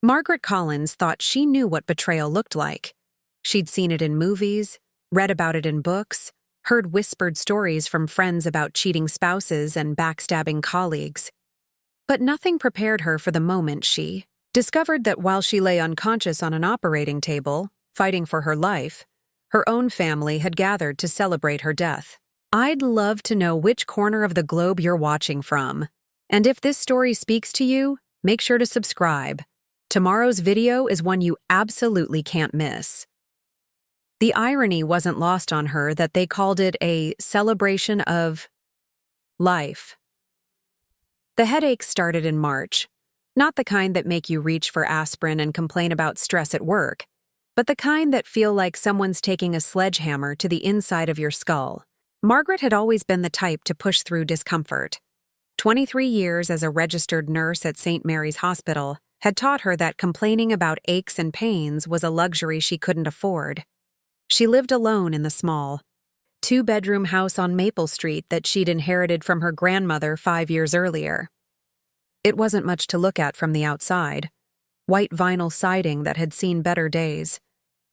Margaret Collins thought she knew what betrayal looked like. She'd seen it in movies, read about it in books, heard whispered stories from friends about cheating spouses and backstabbing colleagues. But nothing prepared her for the moment she discovered that while she lay unconscious on an operating table, fighting for her life, her own family had gathered to celebrate her death. I'd love to know which corner of the globe you're watching from. And if this story speaks to you, make sure to subscribe. Tomorrow's video is one you absolutely can't miss. The irony wasn't lost on her that they called it a celebration of life. The headaches started in March, not the kind that make you reach for aspirin and complain about stress at work, but the kind that feel like someone's taking a sledgehammer to the inside of your skull. Margaret had always been the type to push through discomfort. 23 years as a registered nurse at St. Mary's Hospital had taught her that complaining about aches and pains was a luxury she couldn't afford. She lived alone in the small, two-bedroom house on Maple Street that she'd inherited from her grandmother 5 years earlier. It wasn't much to look at from the outside. White vinyl siding that had seen better days,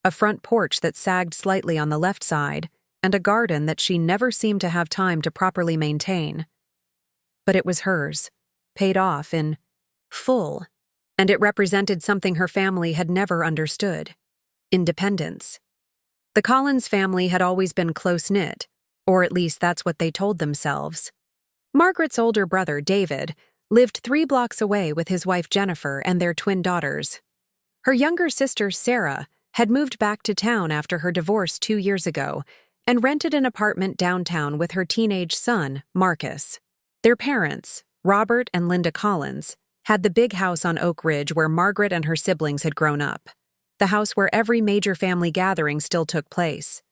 a front porch that sagged slightly on the left side, and a garden that she never seemed to have time to properly maintain. But it was hers, paid off in full, and it represented something her family had never understood: independence. The Collins family had always been close-knit, or at least that's what they told themselves. Margaret's older brother, David, lived 3 blocks away with his wife Jennifer and their twin daughters. Her younger sister, Sarah, had moved back to town after her divorce 2 years ago and rented an apartment downtown with her teenage son, Marcus. Their parents, Robert and Linda Collins, had the big house on Oak Ridge where Margaret and her siblings had grown up, the house where every major family gathering still took place.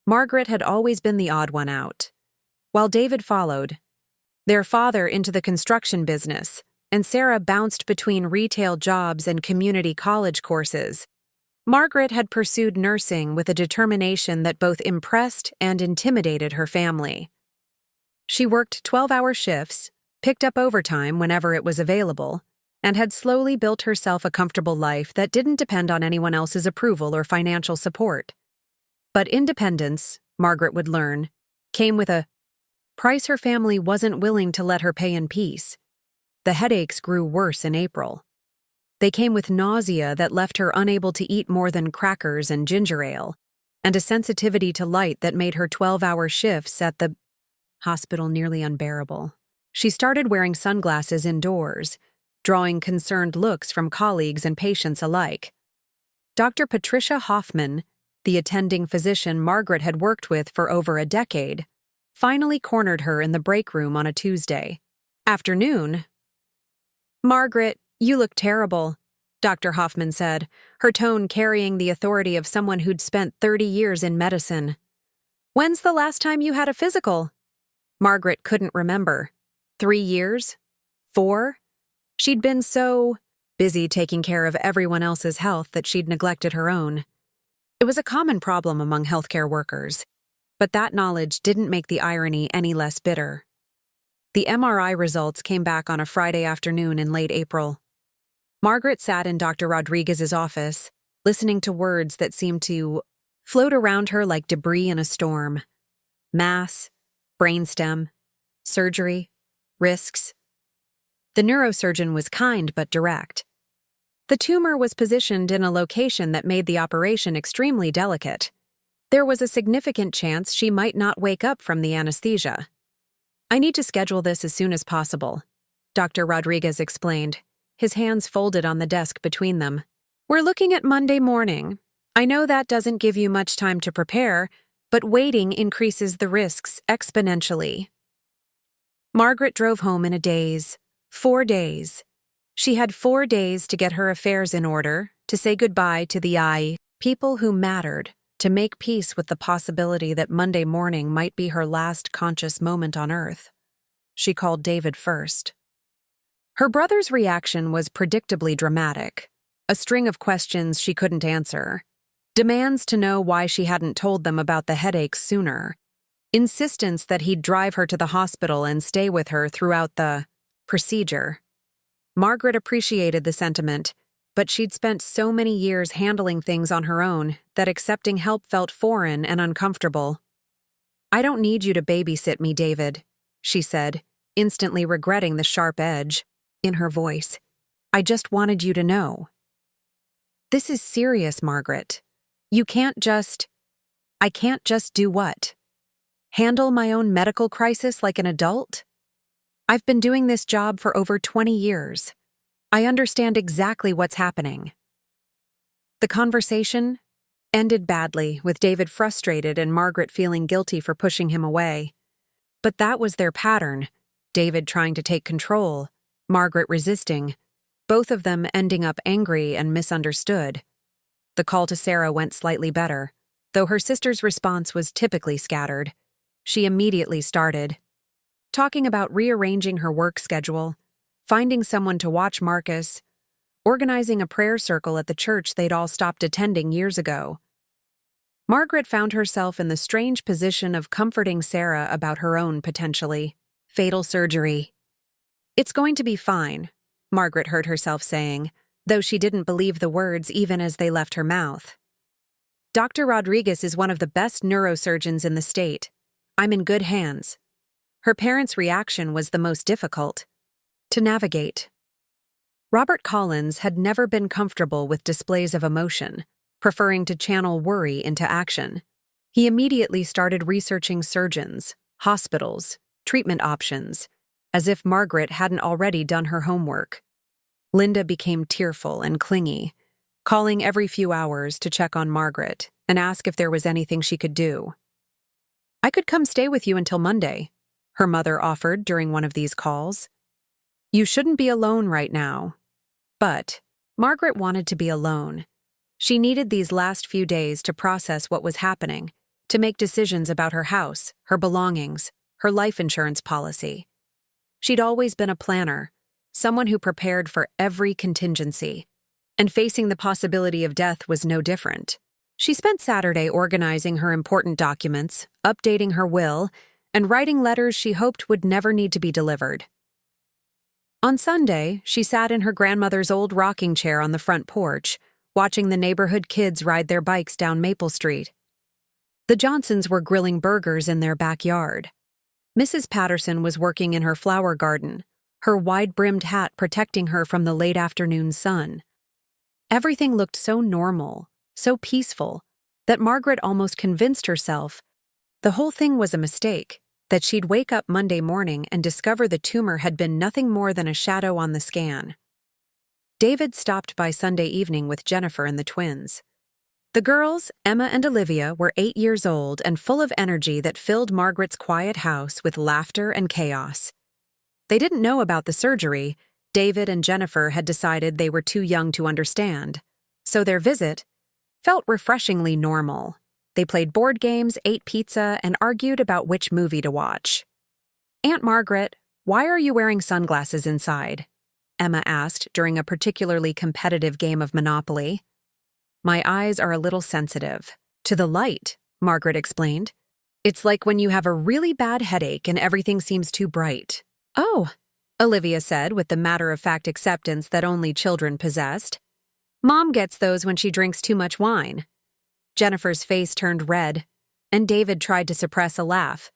Margaret had always been the odd one out. While David followed their father into the construction business, and Sarah bounced between retail jobs and community college courses, Margaret had pursued nursing with a determination that both impressed and intimidated her family. She worked 12-hour shifts, picked up overtime whenever it was available, and had slowly built herself a comfortable life that didn't depend on anyone else's approval or financial support. But independence, Margaret would learn, came with a price her family wasn't willing to let her pay in peace. The headaches grew worse in April. They came with nausea that left her unable to eat more than crackers and ginger ale, and a sensitivity to light that made her 12-hour shifts at the hospital nearly unbearable. She started wearing sunglasses indoors, drawing concerned looks from colleagues and patients alike. Dr. Patricia Hoffman, the attending physician Margaret had worked with for over a decade, finally cornered her in the break room on a Tuesday afternoon. "Margaret, you look terrible," Dr. Hoffman said, her tone carrying the authority of someone who'd spent 30 years in medicine. "When's the last time you had a physical?" Margaret couldn't remember. 3 years? 4? She'd been so busy taking care of everyone else's health that she'd neglected her own. It was a common problem among healthcare workers, but that knowledge didn't make the irony any less bitter. The MRI results came back on a Friday afternoon in late April. Margaret sat in Dr. Rodriguez's office, listening to words that seemed to float around her like debris in a storm. Mass, brainstem, surgery, risks. The neurosurgeon was kind but direct. The tumor was positioned in a location that made the operation extremely delicate. There was a significant chance she might not wake up from the anesthesia. "I need to schedule this as soon as possible," Dr. Rodriguez explained, his hands folded on the desk between them. "We're looking at Monday morning. I know that doesn't give you much time to prepare, but waiting increases the risks exponentially." Margaret drove home in a daze. 4 days. She had 4 days to get her affairs in order, to say goodbye to the people who mattered, to make peace with the possibility that Monday morning might be her last conscious moment on Earth. She called David first. Her brother's reaction was predictably dramatic, a string of questions she couldn't answer, demands to know why she hadn't told them about the headaches sooner, insistence that he'd drive her to the hospital and stay with her throughout the procedure. Margaret appreciated the sentiment, but she'd spent so many years handling things on her own that accepting help felt foreign and uncomfortable. "I don't need you to babysit me, David," she said, instantly regretting the sharp edge in her voice. "I just wanted you to know." "This is serious, Margaret. You can't just—" "I can't just do what? Handle my own medical crisis like an adult? I've been doing this job for over 20 years. I understand exactly what's happening." The conversation ended badly, with David frustrated and Margaret feeling guilty for pushing him away. But that was their pattern: David trying to take control, Margaret resisting, both of them ending up angry and misunderstood. The call to Sarah went slightly better, though her sister's response was typically scattered. She immediately started talking about rearranging her work schedule, finding someone to watch Marcus, organizing a prayer circle at the church they'd all stopped attending years ago. Margaret found herself in the strange position of comforting Sarah about her own potentially fatal surgery. "It's going to be fine," Margaret heard herself saying, though she didn't believe the words even as they left her mouth. "Dr. Rodriguez is one of the best neurosurgeons in the state. I'm in good hands." Her parents' reaction was the most difficult to navigate. Robert Collins had never been comfortable with displays of emotion, preferring to channel worry into action. He immediately started researching surgeons, hospitals, treatment options, as if Margaret hadn't already done her homework. Linda became tearful and clingy, calling every few hours to check on Margaret and ask if there was anything she could do. "I could come stay with you until Monday," her mother offered during one of these calls. "You shouldn't be alone right now." But Margaret wanted to be alone. She needed these last few days to process what was happening, to make decisions about her house, her belongings, her life insurance policy. She'd always been a planner, someone who prepared for every contingency, and facing the possibility of death was no different. She spent Saturday organizing her important documents, updating her will, and writing letters she hoped would never need to be delivered. On Sunday, she sat in her grandmother's old rocking chair on the front porch, watching the neighborhood kids ride their bikes down Maple Street. The Johnsons were grilling burgers in their backyard. Mrs. Patterson was working in her flower garden, her wide-brimmed hat protecting her from the late afternoon sun. Everything looked so normal, so peaceful, that Margaret almost convinced herself the whole thing was a mistake, that she'd wake up Monday morning and discover the tumor had been nothing more than a shadow on the scan. David stopped by Sunday evening with Jennifer and the twins. The girls, Emma and Olivia, were 8 years old and full of energy that filled Margaret's quiet house with laughter and chaos. They didn't know about the surgery. David and Jennifer had decided they were too young to understand, so their visit felt refreshingly normal. They played board games, ate pizza, and argued about which movie to watch. "Aunt Margaret, why are you wearing sunglasses inside?" Emma asked during a particularly competitive game of Monopoly. "My eyes are a little sensitive to the light," Margaret explained. "It's like when you have a really bad headache and everything seems too bright." "Oh," Olivia said with the matter-of-fact acceptance that only children possessed. "Mom gets those when she drinks too much wine." Jennifer's face turned red, and David tried to suppress a laugh.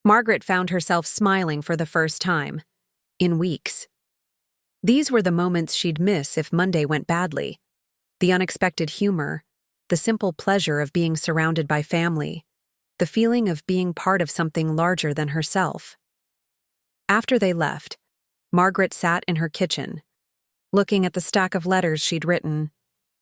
Margaret found herself smiling for the first time in weeks. These were the moments she'd miss if Monday went badly. The unexpected humor, the simple pleasure of being surrounded by family, the feeling of being part of something larger than herself. After they left, Margaret sat in her kitchen, looking at the stack of letters she'd written,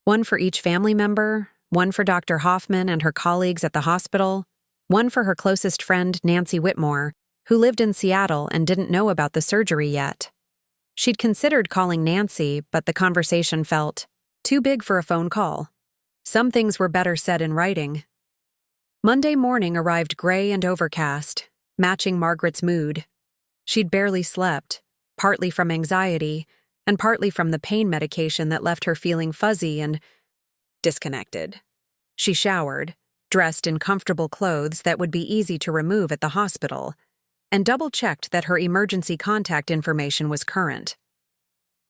one for each family member, one for Dr. Hoffman and her colleagues at the hospital, one for her closest friend, Nancy Whitmore, who lived in Seattle and didn't know about the surgery yet. She'd considered calling Nancy, but the conversation felt too big for a phone call. Some things were better said in writing. Monday morning arrived gray and overcast, matching Margaret's mood. She'd barely slept, partly from anxiety, and partly from the pain medication that left her feeling fuzzy and disconnected. She showered, dressed in comfortable clothes that would be easy to remove at the hospital, and double-checked that her emergency contact information was current.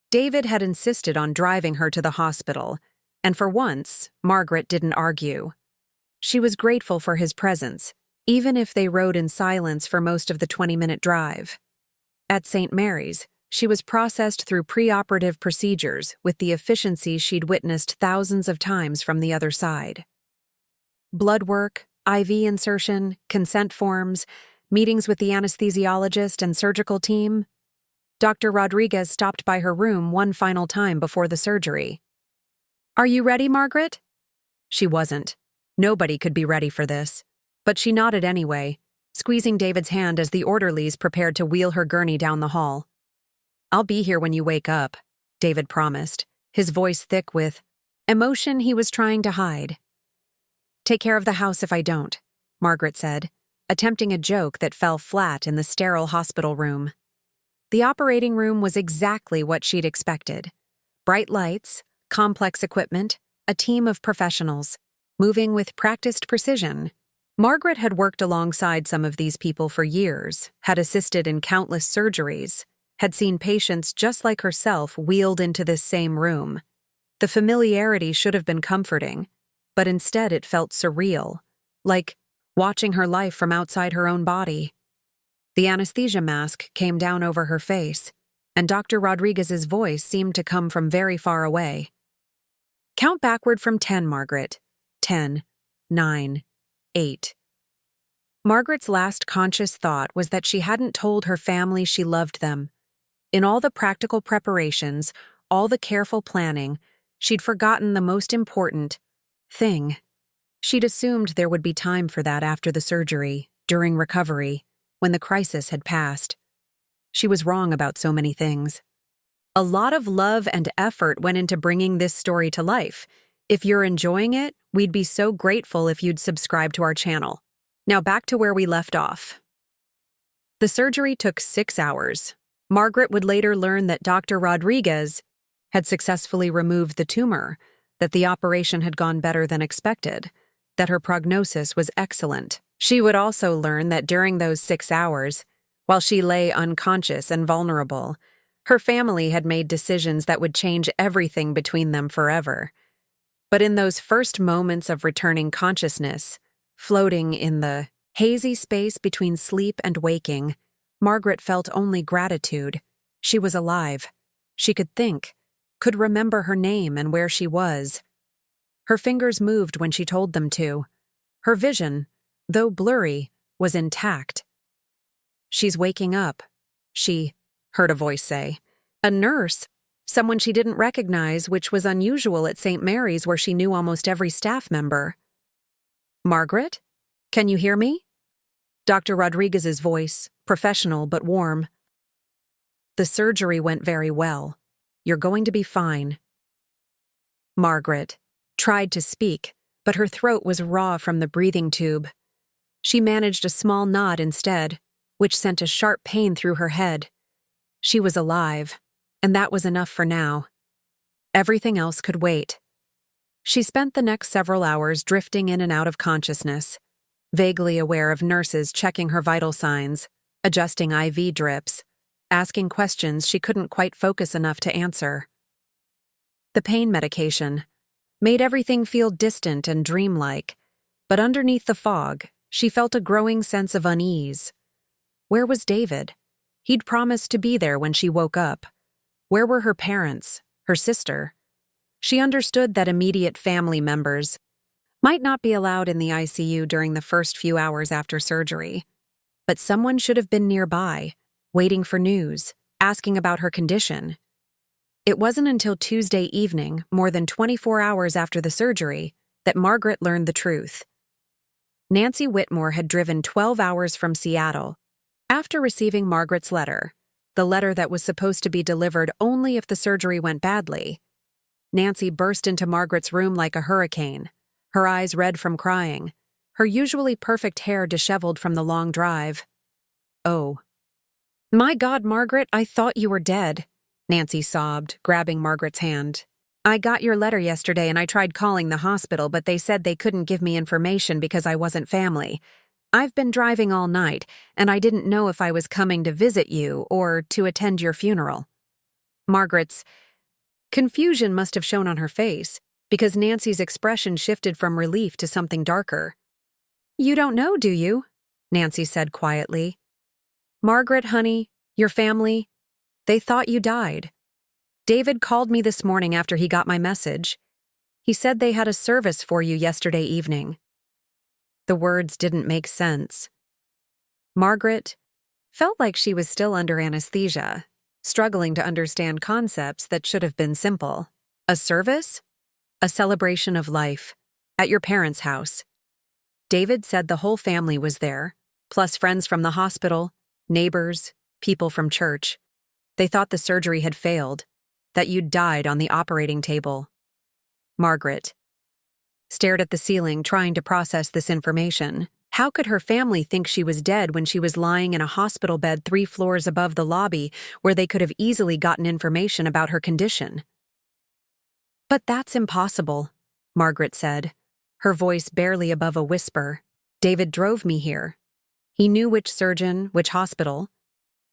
David had insisted on driving her to the hospital, and for once, Margaret didn't argue. She was grateful for his presence, even if they rode in silence for most of the 20-minute drive. At St. Mary's, she was processed through preoperative procedures with the efficiency she'd witnessed thousands of times from the other side. Blood work, IV insertion, consent forms, meetings with the anesthesiologist and surgical team. Dr. Rodriguez stopped by her room one final time before the surgery. "Are you ready, Margaret?" She wasn't. Nobody could be ready for this. But she nodded anyway, squeezing David's hand as the orderlies prepared to wheel her gurney down the hall. "I'll be here when you wake up," David promised, his voice thick with emotion he was trying to hide. "Take care of the house if I don't," Margaret said, attempting a joke that fell flat in the sterile hospital room. The operating room was exactly what she'd expected. Bright lights, complex equipment, a team of professionals, moving with practiced precision. Margaret had worked alongside some of these people for years, had assisted in countless surgeries, had seen patients just like herself wheeled into this same room. The familiarity should have been comforting, but instead it felt surreal, like watching her life from outside her own body. The anesthesia mask came down over her face, and Dr. Rodriguez's voice seemed to come from very far away. "Count backward from 10, Margaret. 10, 9, 8. Margaret's last conscious thought was that she hadn't told her family she loved them. In all the practical preparations, all the careful planning, she'd forgotten the most important thing. She'd assumed there would be time for that after the surgery, during recovery, when the crisis had passed. She was wrong about so many things. A lot of love and effort went into bringing this story to life. If you're enjoying it, we'd be so grateful if you'd subscribe to our channel. Now back to where we left off. The surgery took 6 hours. Margaret would later learn that Dr. Rodriguez had successfully removed the tumor, that the operation had gone better than expected, that her prognosis was excellent. She would also learn that during those 6 hours, while she lay unconscious and vulnerable, her family had made decisions that would change everything between them forever. But in those first moments of returning consciousness, floating in the hazy space between sleep and waking, Margaret felt only gratitude. She was alive. She could think, could remember her name and where she was. Her fingers moved when she told them to. Her vision, though blurry, was intact. "She's waking up," she heard a voice say. A nurse, someone she didn't recognize, which was unusual at St. Mary's where she knew almost every staff member. "Margaret? Can you hear me?" Dr. Rodriguez's voice, professional but warm. "The surgery went very well. You're going to be fine." Margaret tried to speak, but her throat was raw from the breathing tube. She managed a small nod instead, which sent a sharp pain through her head. She was alive, and that was enough for now. Everything else could wait. She spent the next several hours drifting in and out of consciousness, vaguely aware of nurses checking her vital signs, adjusting IV drips, asking questions she couldn't quite focus enough to answer. The pain medication made everything feel distant and dreamlike, but underneath the fog, she felt a growing sense of unease. Where was David? He'd promised to be there when she woke up. Where were her parents, her sister? She understood that immediate family members might not be allowed in the ICU during the first few hours after surgery, but someone should have been nearby, waiting for news, asking about her condition. It wasn't until Tuesday evening, more than 24 hours after the surgery, that Margaret learned the truth. Nancy Whitmore had driven 12 hours from Seattle. After receiving Margaret's letter, the letter that was supposed to be delivered only if the surgery went badly, Nancy burst into Margaret's room like a hurricane, her eyes red from crying, her usually perfect hair disheveled from the long drive. "Oh. My God, Margaret, I thought you were dead," Nancy sobbed, grabbing Margaret's hand. "I got your letter yesterday and I tried calling the hospital, but they said they couldn't give me information because I wasn't family. I've been driving all night, and I didn't know if I was coming to visit you or to attend your funeral." Margaret's confusion must have shown on her face, because Nancy's expression shifted from relief to something darker. "You don't know, do you?" Nancy said quietly. "Margaret, honey, your family, they thought you died. David called me this morning after he got my message. He said they had a service for you yesterday evening." The words didn't make sense. Margaret felt like she was still under anesthesia, struggling to understand concepts that should have been simple. A service? A celebration of life. At your parents' house. David said the whole family was there, plus friends from the hospital, neighbors, people from church. They thought the surgery had failed, that you'd died on the operating table. Margaret stared at the ceiling, trying to process this information. How could her family think she was dead when she was lying in a hospital bed 3 floors above the lobby, where they could have easily gotten information about her condition? "But that's impossible," Margaret said, her voice barely above a whisper. "David drove me here. He knew which surgeon, which hospital.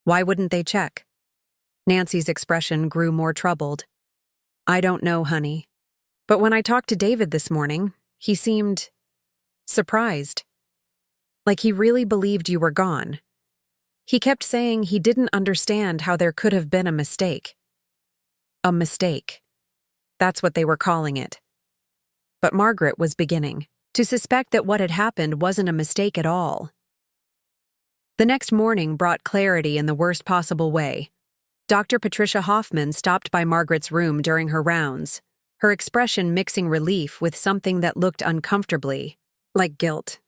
Why wouldn't they check?" Nancy's expression grew more troubled. "I don't know, honey. But when I talked to David this morning, he seemed surprised. Like he really believed you were gone. He kept saying he didn't understand how there could have been a mistake." A mistake. That's what they were calling it. But Margaret was beginning to suspect that what had happened wasn't a mistake at all. The next morning brought clarity in the worst possible way. Dr. Patricia Hoffman stopped by Margaret's room during her rounds, her expression mixing relief with something that looked uncomfortably like guilt.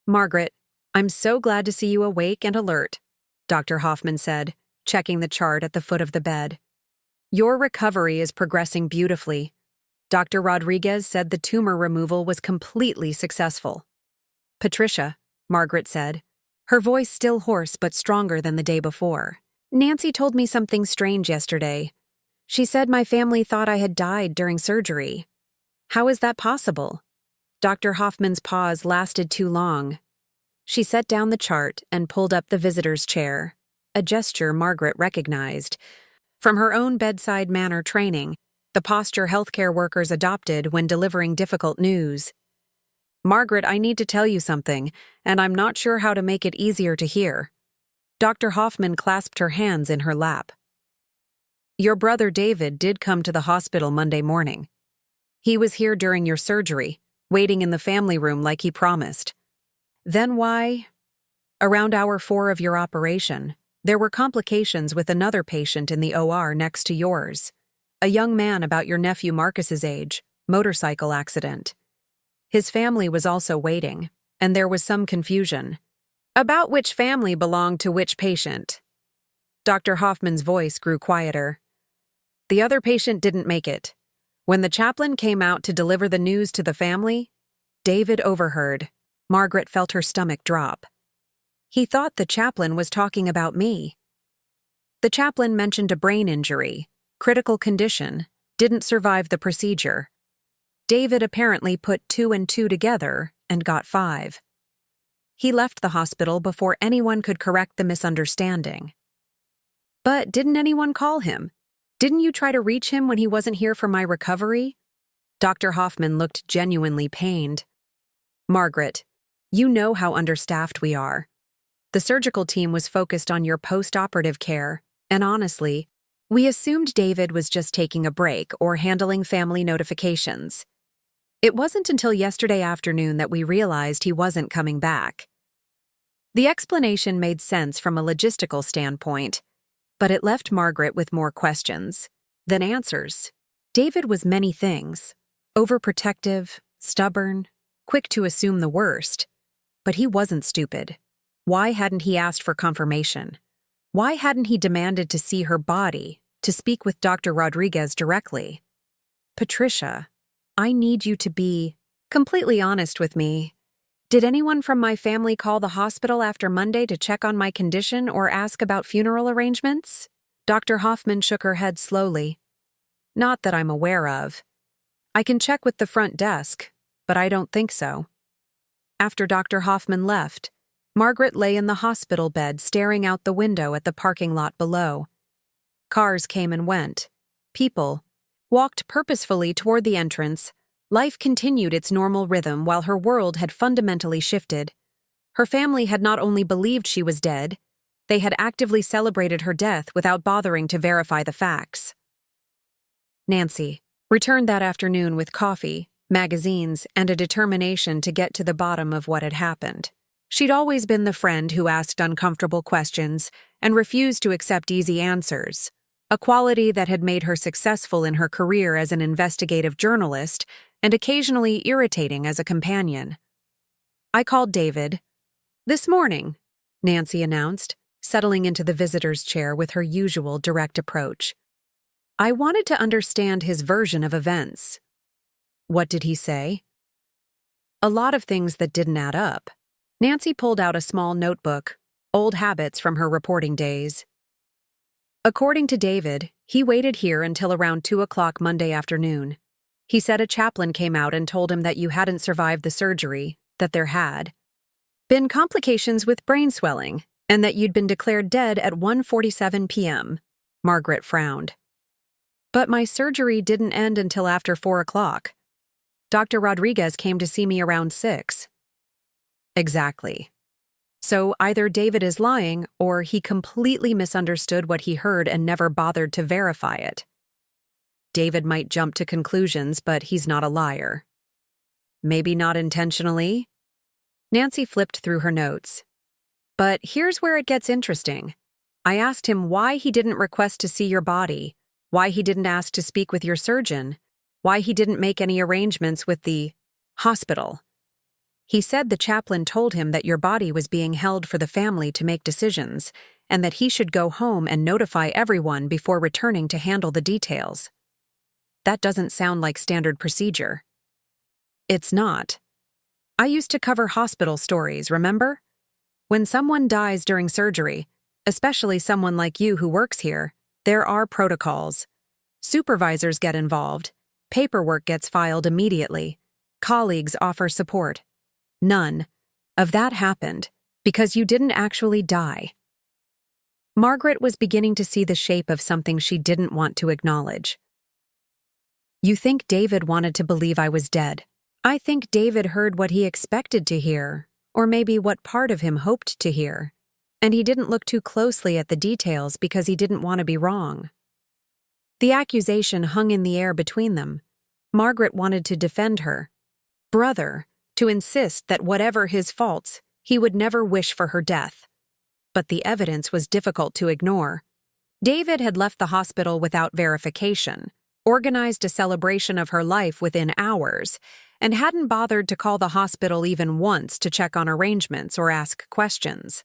"Margaret, I'm so glad to see you awake and alert," Dr. Hoffman said, checking the chart at the foot of the bed. "Your recovery is progressing beautifully. Dr. Rodriguez said the tumor removal was completely successful." "Patricia," Margaret said, her voice still hoarse but stronger than the day before. "Nancy told me something strange yesterday. She said my family thought I had died during surgery. How is that possible?" Dr. Hoffman's pause lasted too long. She set down the chart and pulled up the visitor's chair, a gesture Margaret recognized. From her own bedside manner training, the posture healthcare workers adopted when delivering difficult news. "Margaret, I need to tell you something, and I'm not sure how to make it easier to hear." Dr. Hoffman clasped her hands in her lap. "Your brother David did come to the hospital Monday morning. He was here during your surgery, waiting in the family room like he promised. Then why? Around hour 4 of your operation, there were complications with another patient in the OR next to yours. A young man about your nephew Marcus's age, motorcycle accident. His family was also waiting, and there was some confusion about which family belonged to which patient." Dr. Hoffman's voice grew quieter. "The other patient didn't make it. When the chaplain came out to deliver the news to the family, David overheard." Margaret felt her stomach drop. "He thought the chaplain was talking about me. The chaplain mentioned a brain injury, critical condition, didn't survive the procedure. David apparently put 2 and 2 together and got 5. He left the hospital before anyone could correct the misunderstanding." "But didn't anyone call him? Didn't you try to reach him when he wasn't here for my recovery?" Dr. Hoffman looked genuinely pained. "Margaret, you know how understaffed we are. The surgical team was focused on your post-operative care, and honestly, we assumed David was just taking a break or handling family notifications. It wasn't until yesterday afternoon that we realized he wasn't coming back." The explanation made sense from a logistical standpoint, but it left Margaret with more questions than answers. David was many things: overprotective, stubborn, quick to assume the worst. But he wasn't stupid. Why hadn't he asked for confirmation? Why hadn't he demanded to see her body, to speak with Dr. Rodriguez directly? "Patricia, I need you to be completely honest with me. Did anyone from my family call the hospital after Monday to check on my condition or ask about funeral arrangements?" Dr. Hoffman shook her head slowly. "Not that I'm aware of. I can check with the front desk, but I don't think so." After Dr. Hoffman left, Margaret lay in the hospital bed staring out the window at the parking lot below. Cars came and went, people, walked purposefully toward the entrance. Life continued its normal rhythm while her world had fundamentally shifted. Her family had not only believed she was dead, they had actively celebrated her death without bothering to verify the facts. Nancy returned that afternoon with coffee, magazines, and a determination to get to the bottom of what had happened. She'd always been the friend who asked uncomfortable questions and refused to accept easy answers, a quality that had made her successful in her career as an investigative journalist and occasionally irritating as a companion. "I called David this morning," Nancy announced, settling into the visitor's chair with her usual direct approach. "I wanted to understand his version of events." "What did he say?" "A lot of things that didn't add up." Nancy pulled out a small notebook, old habits from her reporting days. "According to David, he waited here until around 2 o'clock Monday afternoon. He said a chaplain came out and told him that you hadn't survived the surgery, that there had been complications with brain swelling, and that you'd been declared dead at 1:47 p.m. Margaret frowned. "But my surgery didn't end until after 4 o'clock. Dr. Rodriguez came to see me around 6. "Exactly. So either David is lying or he completely misunderstood what he heard and never bothered to verify it. David might jump to conclusions, but he's not a liar." "Maybe not intentionally?" Nancy flipped through her notes. "But here's where it gets interesting. I asked him why he didn't request to see your body, why he didn't ask to speak with your surgeon, why he didn't make any arrangements with the hospital. He said the chaplain told him that your body was being held for the family to make decisions, and that he should go home and notify everyone before returning to handle the details. That doesn't sound like standard procedure." "It's not. I used to cover hospital stories, remember? When someone dies during surgery, especially someone like you who works here, there are protocols. Supervisors get involved. Paperwork gets filed immediately. Colleagues offer support. None of that happened because you didn't actually die." Margaret was beginning to see the shape of something she didn't want to acknowledge. "You think David wanted to believe I was dead? I think David heard what he expected to hear, or maybe what part of him hoped to hear, and he didn't look too closely at the details because he didn't want to be wrong." The accusation hung in the air between them. Margaret wanted to defend her brother, to insist that whatever his faults, he would never wish for her death. But the evidence was difficult to ignore. David had left the hospital without verification, organized a celebration of her life within hours, and hadn't bothered to call the hospital even once to check on arrangements or ask questions.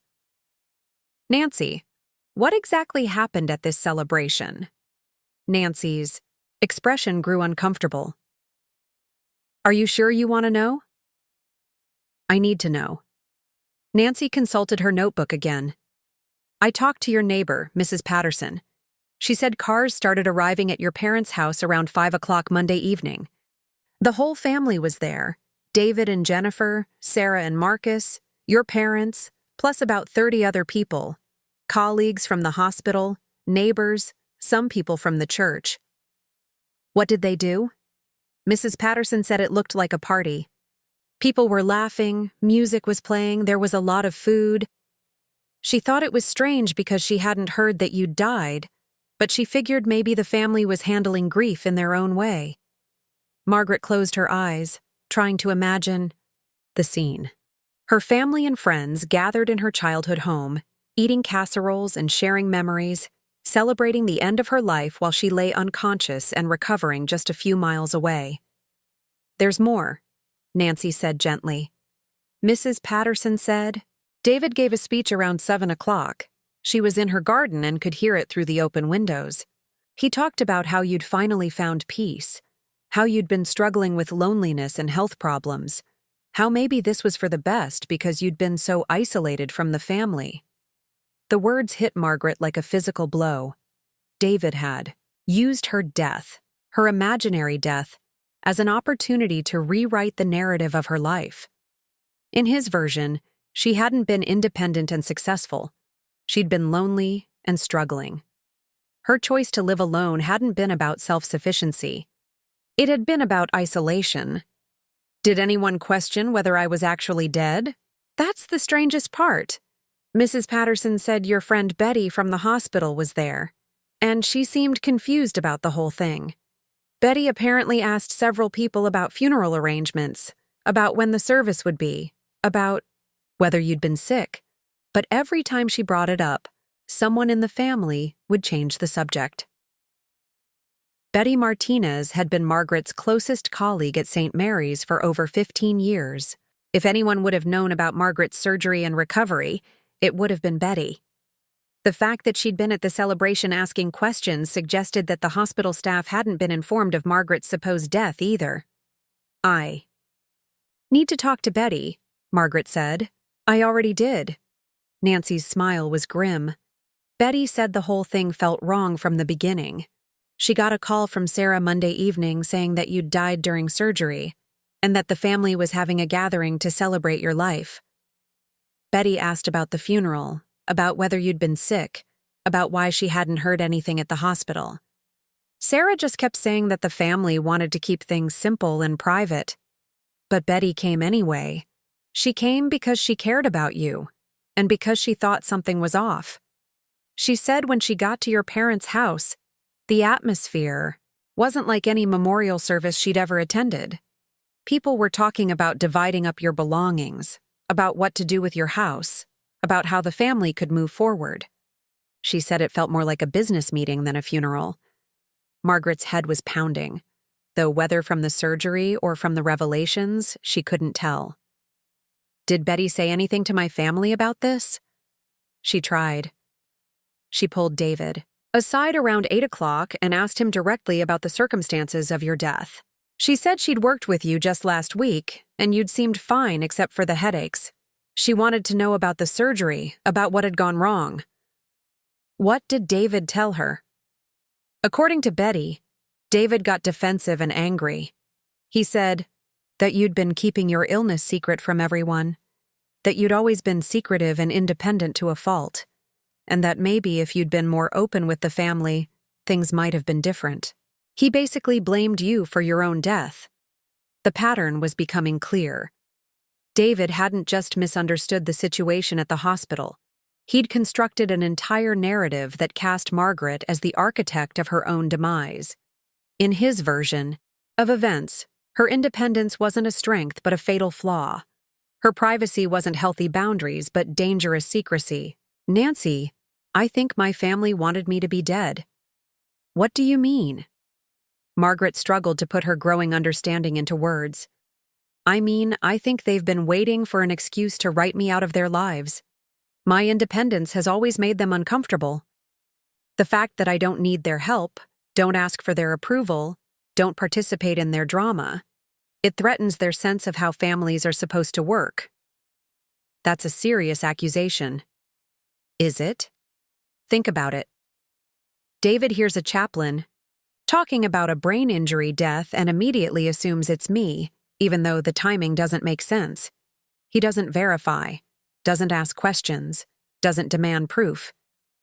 "Nancy, what exactly happened at this celebration?" Nancy's expression grew uncomfortable. "Are you sure you want to know?" "I need to know." Nancy consulted her notebook again. "I talked to your neighbor, Mrs. Patterson. She said cars started arriving at your parents' house around 5 o'clock Monday evening. The whole family was there, David and Jennifer, Sarah and Marcus, your parents, plus about 30 other people, colleagues from the hospital, neighbors, some people from the church." "What did they do?" Mrs. Patterson said it looked like a party. People were laughing, music was playing, there was a lot of food. She thought it was strange because she hadn't heard that you'd died, but she figured maybe the family was handling grief in their own way. Margaret closed her eyes, trying to imagine the scene. Her family and friends gathered in her childhood home, eating casseroles and sharing memories, celebrating the end of her life while she lay unconscious and recovering just a few miles away. "There's more," Nancy said gently. "Mrs. Patterson said David gave a speech around 7 o'clock. She was in her garden and could hear it through the open windows. He talked about how you'd finally found peace, how you'd been struggling with loneliness and health problems, how maybe this was for the best because you'd been so isolated from the family." The words hit Margaret like a physical blow. David had used her death, her imaginary death, as an opportunity to rewrite the narrative of her life. In his version, she hadn't been independent and successful. She'd been lonely and struggling. Her choice to live alone hadn't been about self-sufficiency. It had been about isolation. Did anyone question whether I was actually dead? That's the strangest part. Mrs. Patterson said your friend Betty from the hospital was there, and she seemed confused about the whole thing. Betty apparently asked several people about funeral arrangements, about when the service would be, about whether you'd been sick. But every time she brought it up, someone in the family would change the subject. Betty Martinez had been Margaret's closest colleague at St. Mary's for over 15 years. If anyone would have known about Margaret's surgery and recovery, it would have been Betty. The fact that she'd been at the celebration asking questions suggested that the hospital staff hadn't been informed of Margaret's supposed death either. I need to talk to Betty, Margaret said. I already did. Nancy's smile was grim. Betty said the whole thing felt wrong from the beginning. She got a call from Sarah Monday evening saying that you'd died during surgery, and that the family was having a gathering to celebrate your life. Betty asked about the funeral, about whether you'd been sick, about why she hadn't heard anything at the hospital. Sarah just kept saying that the family wanted to keep things simple and private. But Betty came anyway. She came because she cared about you, and because she thought something was off. She said when she got to your parents' house, the atmosphere wasn't like any memorial service she'd ever attended. People were talking about dividing up your belongings, about what to do with your house, about how the family could move forward. She said it felt more like a business meeting than a funeral. Margaret's head was pounding, though whether from the surgery or from the revelations, she couldn't tell. Did Betty say anything to my family about this? She tried. She pulled David aside around 8 o'clock and asked him directly about the circumstances of your death. She said she'd worked with you just last week, and you'd seemed fine except for the headaches. She wanted to know about the surgery, about what had gone wrong. What did David tell her? According to Betty, David got defensive and angry. He said that you'd been keeping your illness secret from everyone, that you'd always been secretive and independent to a fault, and that maybe if you'd been more open with the family, things might have been different. He basically blamed you for your own death. The pattern was becoming clear. David hadn't just misunderstood the situation at the hospital. He'd constructed an entire narrative that cast Margaret as the architect of her own demise. In his version of events, her independence wasn't a strength but a fatal flaw. Her privacy wasn't healthy boundaries but dangerous secrecy. Nancy, I think my family wanted me to be dead. What do you mean? Margaret struggled to put her growing understanding into words. I think they've been waiting for an excuse to write me out of their lives. My independence has always made them uncomfortable. The fact that I don't need their help, don't ask for their approval, don't participate in their drama, it threatens their sense of how families are supposed to work. That's a serious accusation. Is it? Think about it. David hears a chaplain talking about a brain injury death and immediately assumes it's me, even though the timing doesn't make sense. He doesn't verify, doesn't ask questions, doesn't demand proof.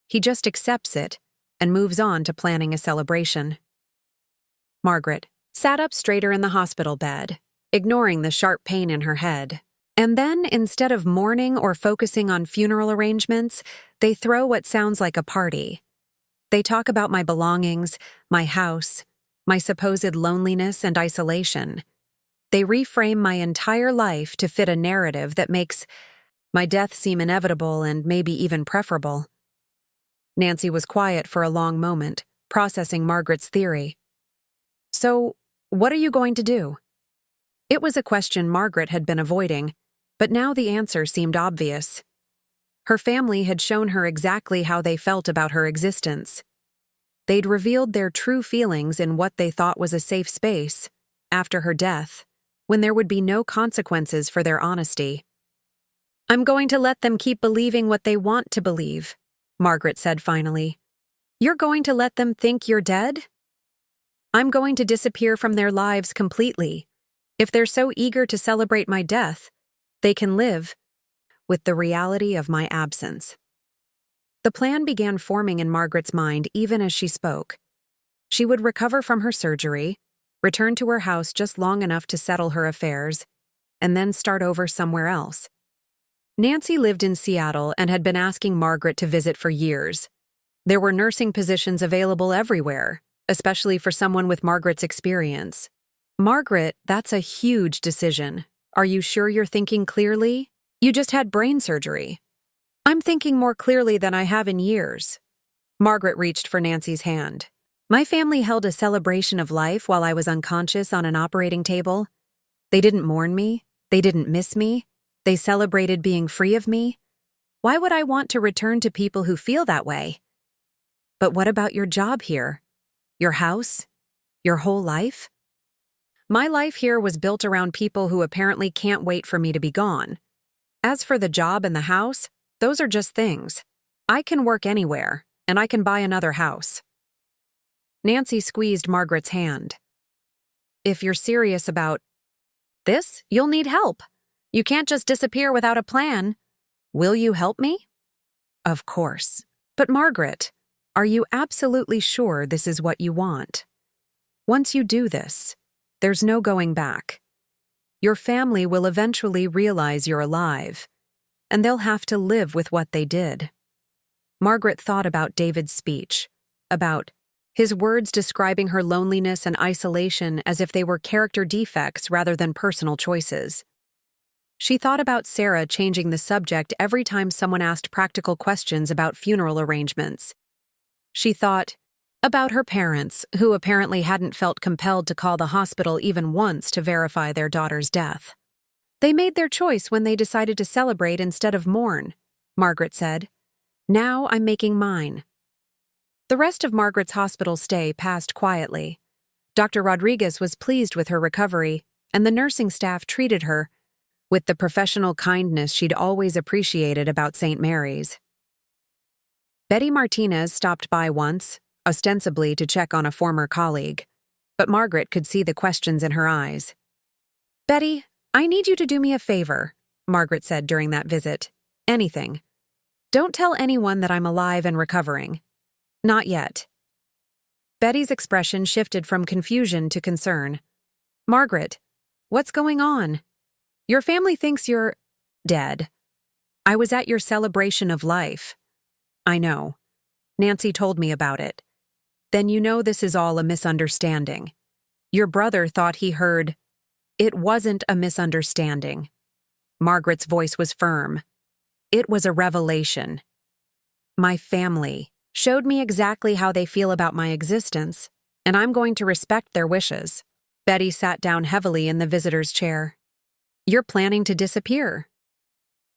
He just accepts it and moves on to planning a celebration. Margaret sat up straighter in the hospital bed, ignoring the sharp pain in her head. And then, instead of mourning or focusing on funeral arrangements, they throw what sounds like a party. They talk about my belongings, my house, my supposed loneliness and isolation. They reframe my entire life to fit a narrative that makes my death seem inevitable and maybe even preferable. Nancy was quiet for a long moment, processing Margaret's theory. So, what are you going to do? It was a question Margaret had been avoiding, but now the answer seemed obvious. Her family had shown her exactly how they felt about her existence. They'd revealed their true feelings in what they thought was a safe space, after her death, when there would be no consequences for their honesty. I'm going to let them keep believing what they want to believe, Margaret said finally. You're going to let them think you're dead? I'm going to disappear from their lives completely. If they're so eager to celebrate my death, they can live with the reality of my absence. The plan began forming in Margaret's mind even as she spoke. She would recover from her surgery, return to her house just long enough to settle her affairs, and then start over somewhere else. Nancy lived in Seattle and had been asking Margaret to visit for years. There were nursing positions available everywhere, especially for someone with Margaret's experience. Margaret, that's a huge decision. Are you sure you're thinking clearly? You just had brain surgery. I'm thinking more clearly than I have in years. Margaret reached for Nancy's hand. My family held a celebration of life while I was unconscious on an operating table. They didn't mourn me. They didn't miss me. They celebrated being free of me. Why would I want to return to people who feel that way? But what about your job here? Your house? Your whole life? My life here was built around people who apparently can't wait for me to be gone. As for the job and the house, those are just things. I can work anywhere, and I can buy another house. Nancy squeezed Margaret's hand. If you're serious about this, you'll need help. You can't just disappear without a plan. Will you help me? Of course. But Margaret, are you absolutely sure this is what you want? Once you do this, there's no going back. Your family will eventually realize you're alive, and they'll have to live with what they did. Margaret thought about David's speech, about his words describing her loneliness and isolation as if they were character defects rather than personal choices. She thought about Sarah changing the subject every time someone asked practical questions about funeral arrangements. She thought about her parents, who apparently hadn't felt compelled to call the hospital even once to verify their daughter's death. They made their choice when they decided to celebrate instead of mourn, Margaret said. Now I'm making mine. The rest of Margaret's hospital stay passed quietly. Dr. Rodriguez was pleased with her recovery, and the nursing staff treated her with the professional kindness she'd always appreciated about St. Mary's. Betty Martinez stopped by once, ostensibly to check on a former colleague, but Margaret could see the questions in her eyes. Betty, I need you to do me a favor, Margaret said during that visit. Anything. Don't tell anyone that I'm alive and recovering. Not yet. Betty's expression shifted from confusion to concern. Margaret, what's going on? Your family thinks you're dead. I was at your celebration of life. I know. Nancy told me about it. Then you know this is all a misunderstanding. Your brother thought he heard. It wasn't a misunderstanding. Margaret's voice was firm. It was a revelation. My family showed me exactly how they feel about my existence, and I'm going to respect their wishes. Betty sat down heavily in the visitor's chair. You're planning to disappear.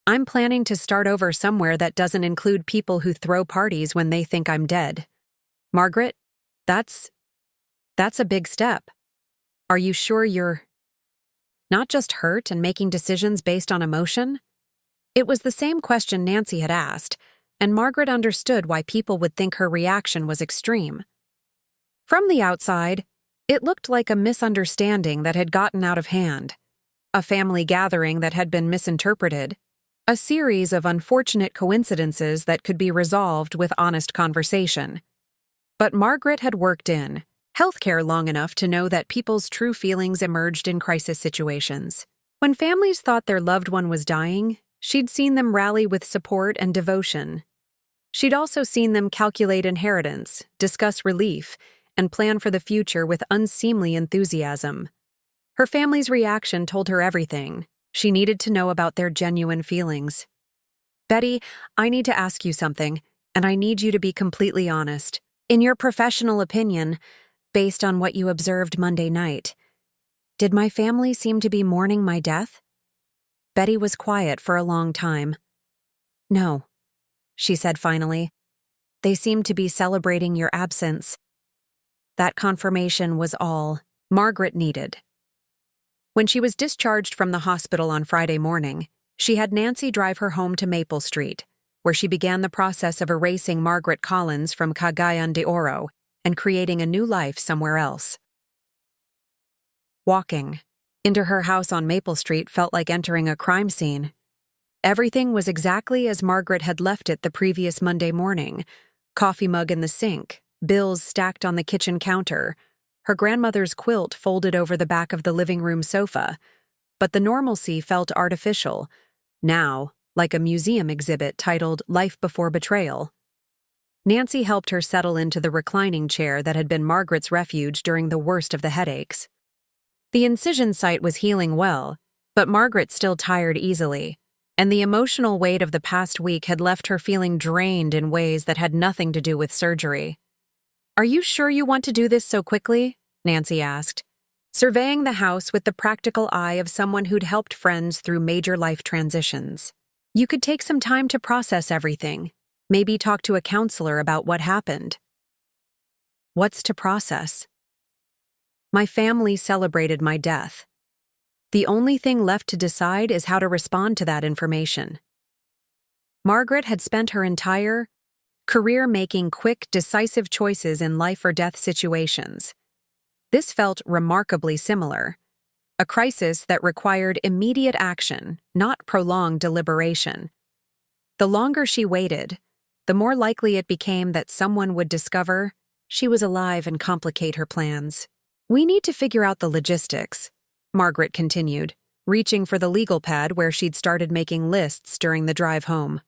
I'm planning to start over somewhere that doesn't include people who throw parties when they think I'm dead. Margaret, that's a big step. Are you sure you're not just hurt and making decisions based on emotion? It was the same question Nancy had asked, and Margaret understood why people would think her reaction was extreme. From the outside, it looked like a misunderstanding that had gotten out of hand, a family gathering that had been misinterpreted, a series of unfortunate coincidences that could be resolved with honest conversation. But Margaret had worked in healthcare long enough to know that people's true feelings emerged in crisis situations. When families thought their loved one was dying, she'd seen them rally with support and devotion. She'd also seen them calculate inheritance, discuss relief, and plan for the future with unseemly enthusiasm. Her family's reaction told her everything she needed to know about their genuine feelings. Betty, I need to ask you something, and I need you to be completely honest. In your professional opinion, based on what you observed Monday night, did my family seem to be mourning my death? Betty was quiet for a long time. No, she said finally. They seemed to be celebrating your absence. That confirmation was all Margaret needed. When she was discharged from the hospital on Friday morning, she had Nancy drive her home to Maple Street, where she began the process of erasing Margaret Collins from Cagayan de Oro and creating a new life somewhere else. Walking into her house on Maple Street felt like entering a crime scene. Everything was exactly as Margaret had left it the previous Monday morning. Coffee mug in the sink, bills stacked on the kitchen counter, her grandmother's quilt folded over the back of the living room sofa. But the normalcy felt artificial, now like a museum exhibit titled Life Before Betrayal. Nancy helped her settle into the reclining chair that had been Margaret's refuge during the worst of the headaches. The incision site was healing well, but Margaret still tired easily, and the emotional weight of the past week had left her feeling drained in ways that had nothing to do with surgery. "Are you sure you want to do this so quickly?" Nancy asked, surveying the house with the practical eye of someone who'd helped friends through major life transitions. "You could take some time to process everything, maybe talk to a counselor about what happened." "What's to process?" "My family celebrated my death. The only thing left to decide is how to respond to that information." Margaret had spent her entire career making quick, decisive choices in life or death situations. This felt remarkably similar. A crisis that required immediate action, not prolonged deliberation. The longer she waited, the more likely it became that someone would discover she was alive and complicate her plans. "We need to figure out the logistics," Margaret continued, reaching for the legal pad where she'd started making lists during the drive home.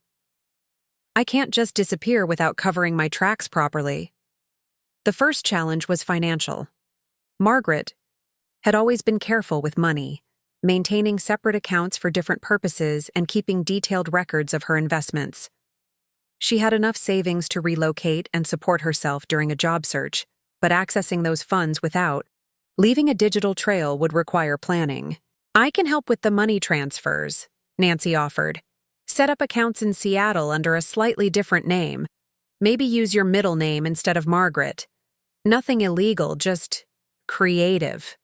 "I can't just disappear without covering my tracks properly." The first challenge was financial. Margaret had always been careful with money, maintaining separate accounts for different purposes and keeping detailed records of her investments. She had enough savings to relocate and support herself during a job search, but accessing those funds without leaving a digital trail would require planning. "I can help with the money transfers," Nancy offered. "Set up accounts in Seattle under a slightly different name. Maybe use your middle name instead of Margaret. Nothing illegal, just creative."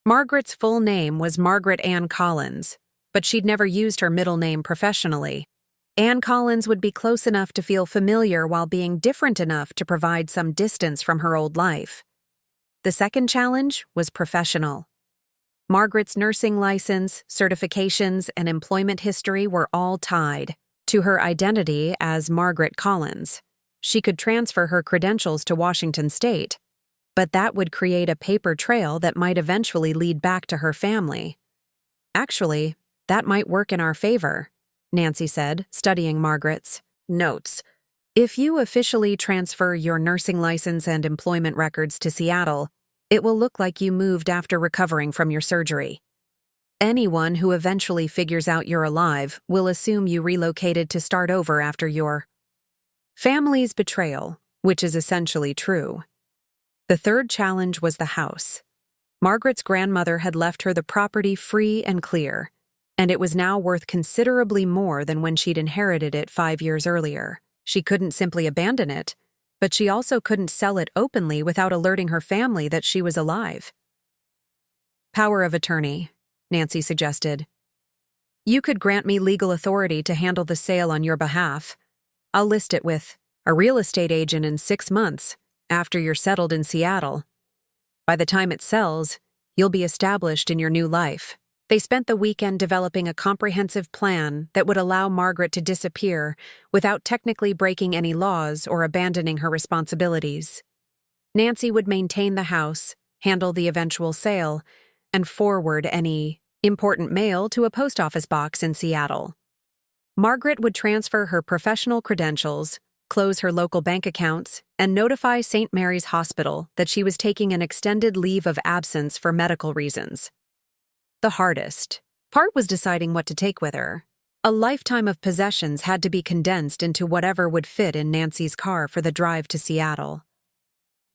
Margaret's full name was Margaret Ann Collins, but she'd never used her middle name professionally. Ann Collins would be close enough to feel familiar while being different enough to provide some distance from her old life. The second challenge was professional. Margaret's nursing license, certifications, and employment history were all tied to her identity as Margaret Collins. She could transfer her credentials to Washington State, but that would create a paper trail that might eventually lead back to her family. "Actually, that might work in our favor," Nancy said, studying Margaret's notes. "If you officially transfer your nursing license and employment records to Seattle, it will look like you moved after recovering from your surgery. Anyone who eventually figures out you're alive will assume you relocated to start over after your family's betrayal, which is essentially true." The third challenge was the house. Margaret's grandmother had left her the property free and clear, and it was now worth considerably more than when she'd inherited it 5 years earlier. She couldn't simply abandon it, but she also couldn't sell it openly without alerting her family that she was alive. "Power of attorney," Nancy suggested. "You could grant me legal authority to handle the sale on your behalf. I'll list it with a real estate agent in 6 months, after you're settled in Seattle. By the time it sells, you'll be established in your new life." They spent the weekend developing a comprehensive plan that would allow Margaret to disappear without technically breaking any laws or abandoning her responsibilities. Nancy would maintain the house, handle the eventual sale, and forward any important mail to a post office box in Seattle. Margaret would transfer her professional credentials, close her local bank accounts, and notify St. Mary's Hospital that she was taking an extended leave of absence for medical reasons. The hardest part was deciding what to take with her. A lifetime of possessions had to be condensed into whatever would fit in Nancy's car for the drive to Seattle.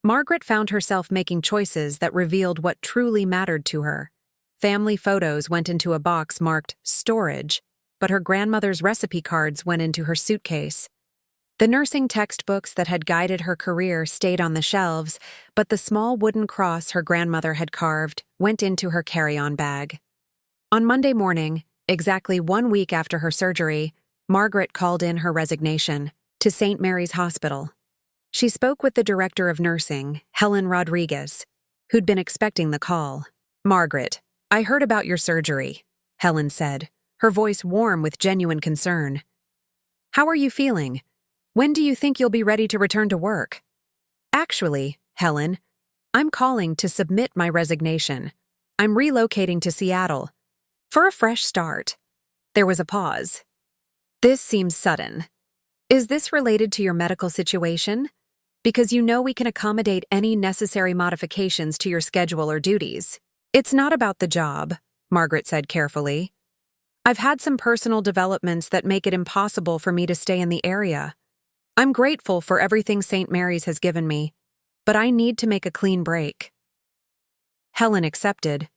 Margaret found herself making choices that revealed what truly mattered to her. Family photos went into a box marked storage, but her grandmother's recipe cards went into her suitcase. The nursing textbooks that had guided her career stayed on the shelves, but the small wooden cross her grandmother had carved went into her carry-on bag. On Monday morning, exactly 1 week after her surgery, Margaret called in her resignation to St. Mary's Hospital. She spoke with the director of nursing, Helen Rodriguez, who'd been expecting the call. "Margaret, I heard about your surgery," Helen said, her voice warm with genuine concern. "How are you feeling? When do you think you'll be ready to return to work?" "Actually, Helen, I'm calling to submit my resignation. I'm relocating to Seattle. For a fresh start." There was a pause. "This seems sudden. Is this related to your medical situation? Because you know we can accommodate any necessary modifications to your schedule or duties." "It's not about the job," Margaret said carefully. "I've had some personal developments that make it impossible for me to stay in the area. I'm grateful for everything St. Mary's has given me, but I need to make a clean break." Helen accepted.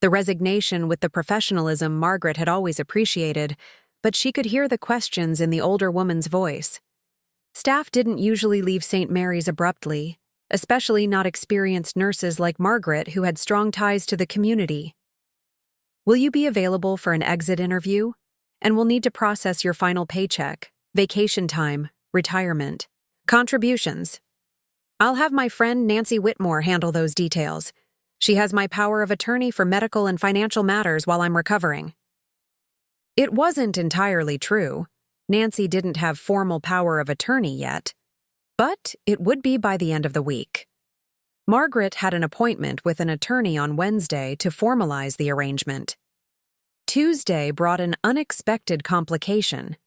The resignation with the professionalism Margaret had always appreciated, but she could hear the questions in the older woman's voice. Staff didn't usually leave St. Mary's abruptly, especially not experienced nurses like Margaret who had strong ties to the community. "Will you be available for an exit interview? And we'll need to process your final paycheck, vacation time, retirement, contributions. I'll have my friend Nancy Whitmore handle those details. She has my power of attorney for medical and financial matters while I'm recovering." It wasn't entirely true. Nancy didn't have formal power of attorney yet, but it would be by the end of the week. Margaret had an appointment with an attorney on Wednesday to formalize the arrangement. Tuesday brought an unexpected complication.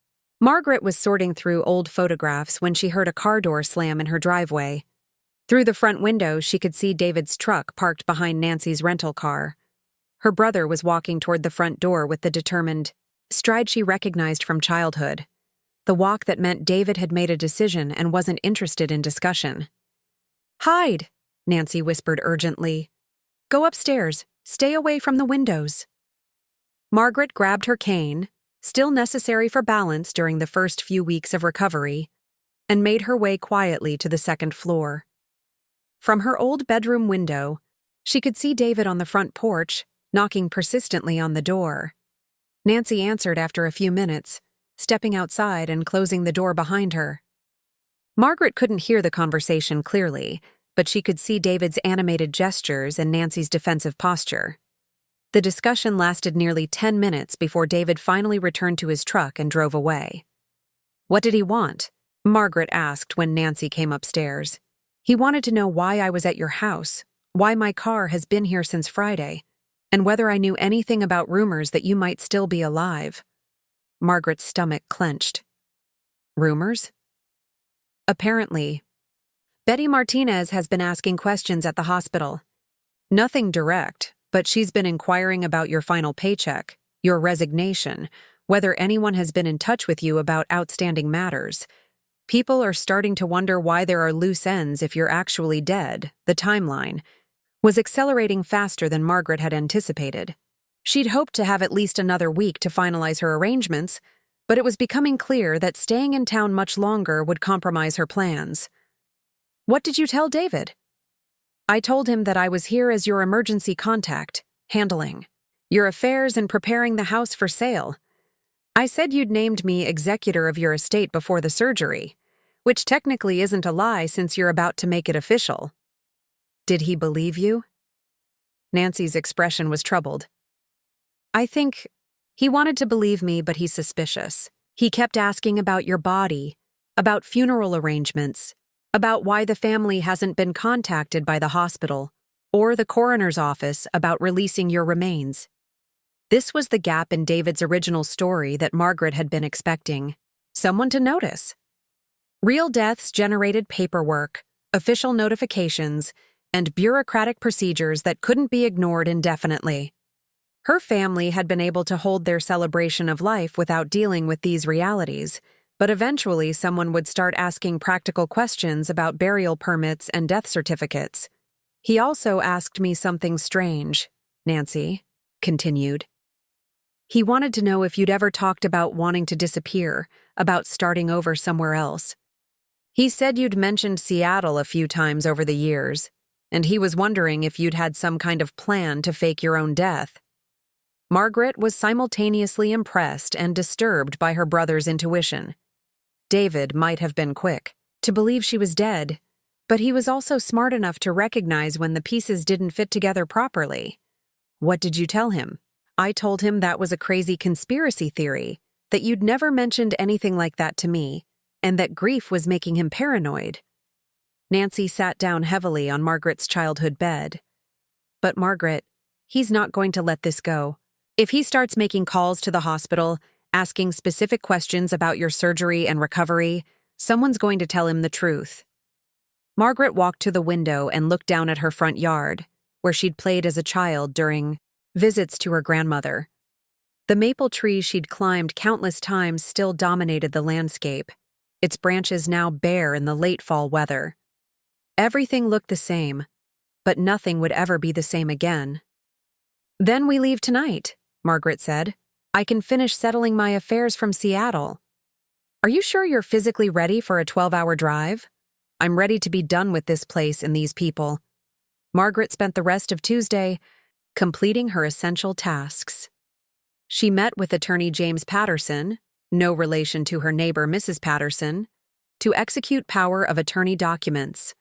Margaret was sorting through old photographs when she heard a car door slam in her driveway. Through the front window, she could see David's truck parked behind Nancy's rental car. Her brother was walking toward the front door with the determined stride she recognized from childhood, the walk that meant David had made a decision and wasn't interested in discussion. "Hide," Nancy whispered urgently. "Go upstairs. Stay away from the windows." Margaret grabbed her cane, still necessary for balance during the first few weeks of recovery, and made her way quietly to the second floor. From her old bedroom window, she could see David on the front porch, knocking persistently on the door. Nancy answered after a few minutes, stepping outside and closing the door behind her. Margaret couldn't hear the conversation clearly, but she could see David's animated gestures and Nancy's defensive posture. The discussion lasted nearly 10 minutes before David finally returned to his truck and drove away. "What did he want?" Margaret asked when Nancy came upstairs. "He wanted to know why I was at your house, why my car has been here since Friday, and whether I knew anything about rumors that you might still be alive." Margaret's stomach clenched. "Rumors?" "Apparently, Betty Martinez has been asking questions at the hospital. Nothing direct, but she's been inquiring about your final paycheck, your resignation, whether anyone has been in touch with you about outstanding matters. People are starting to wonder why there are loose ends if you're actually dead." The timeline was accelerating faster than Margaret had anticipated. She'd hoped to have at least another week to finalize her arrangements, but it was becoming clear that staying in town much longer would compromise her plans. "What did you tell David?" "I told him that I was here as your emergency contact, handling your affairs and preparing the house for sale. I said you'd named me executor of your estate before the surgery, which technically isn't a lie since you're about to make it official." "Did he believe you?" Nancy's expression was troubled. "I think he wanted to believe me, but he's suspicious. He kept asking about your body, about funeral arrangements, about why the family hasn't been contacted by the hospital or the coroner's office about releasing your remains." This was the gap in David's original story that Margaret had been expecting. Someone to notice. Real deaths generated paperwork, official notifications, and bureaucratic procedures that couldn't be ignored indefinitely. Her family had been able to hold their celebration of life without dealing with these realities, but eventually someone would start asking practical questions about burial permits and death certificates. "He also asked me something strange," Nancy continued. "He wanted to know if you'd ever talked about wanting to disappear, about starting over somewhere else. He said you'd mentioned Seattle a few times over the years, and he was wondering if you'd had some kind of plan to fake your own death." Margaret was simultaneously impressed and disturbed by her brother's intuition. David might have been quick to believe she was dead, but he was also smart enough to recognize when the pieces didn't fit together properly. "What did you tell him?" I told him that was a crazy conspiracy theory, that you'd never mentioned anything like that to me, and that grief was making him paranoid. Nancy sat down heavily on Margaret's childhood bed. But Margaret, he's not going to let this go. If he starts making calls to the hospital, asking specific questions about your surgery and recovery, someone's going to tell him the truth. Margaret walked to the window and looked down at her front yard, where she'd played as a child during visits to her grandmother. The maple tree she'd climbed countless times still dominated the landscape, its branches now bare in the late fall weather. Everything looked the same, but nothing would ever be the same again. "Then we leave tonight," Margaret said. "I can finish settling my affairs from Seattle." "Are you sure you're physically ready for a 12-hour drive?" "I'm ready to be done with this place and these people." Margaret spent the rest of Tuesday completing her essential tasks. She met with attorney James Patterson, no relation to her neighbor Mrs. Patterson, to execute power of attorney documents,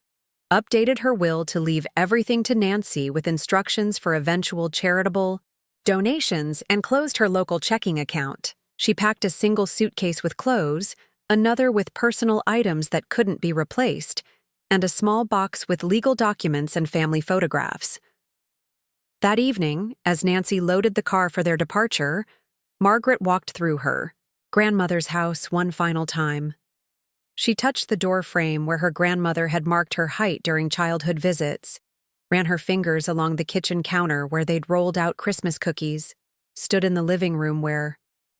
updated her will to leave everything to Nancy with instructions for eventual charitable donations, and closed her local checking account. She packed a single suitcase with clothes, another with personal items that couldn't be replaced, and a small box with legal documents and family photographs. That evening, as Nancy loaded the car for their departure, Margaret walked through her grandmother's house one final time. She touched the door frame where her grandmother had marked her height during childhood visits, ran her fingers along the kitchen counter where they'd rolled out Christmas cookies, stood in the living room where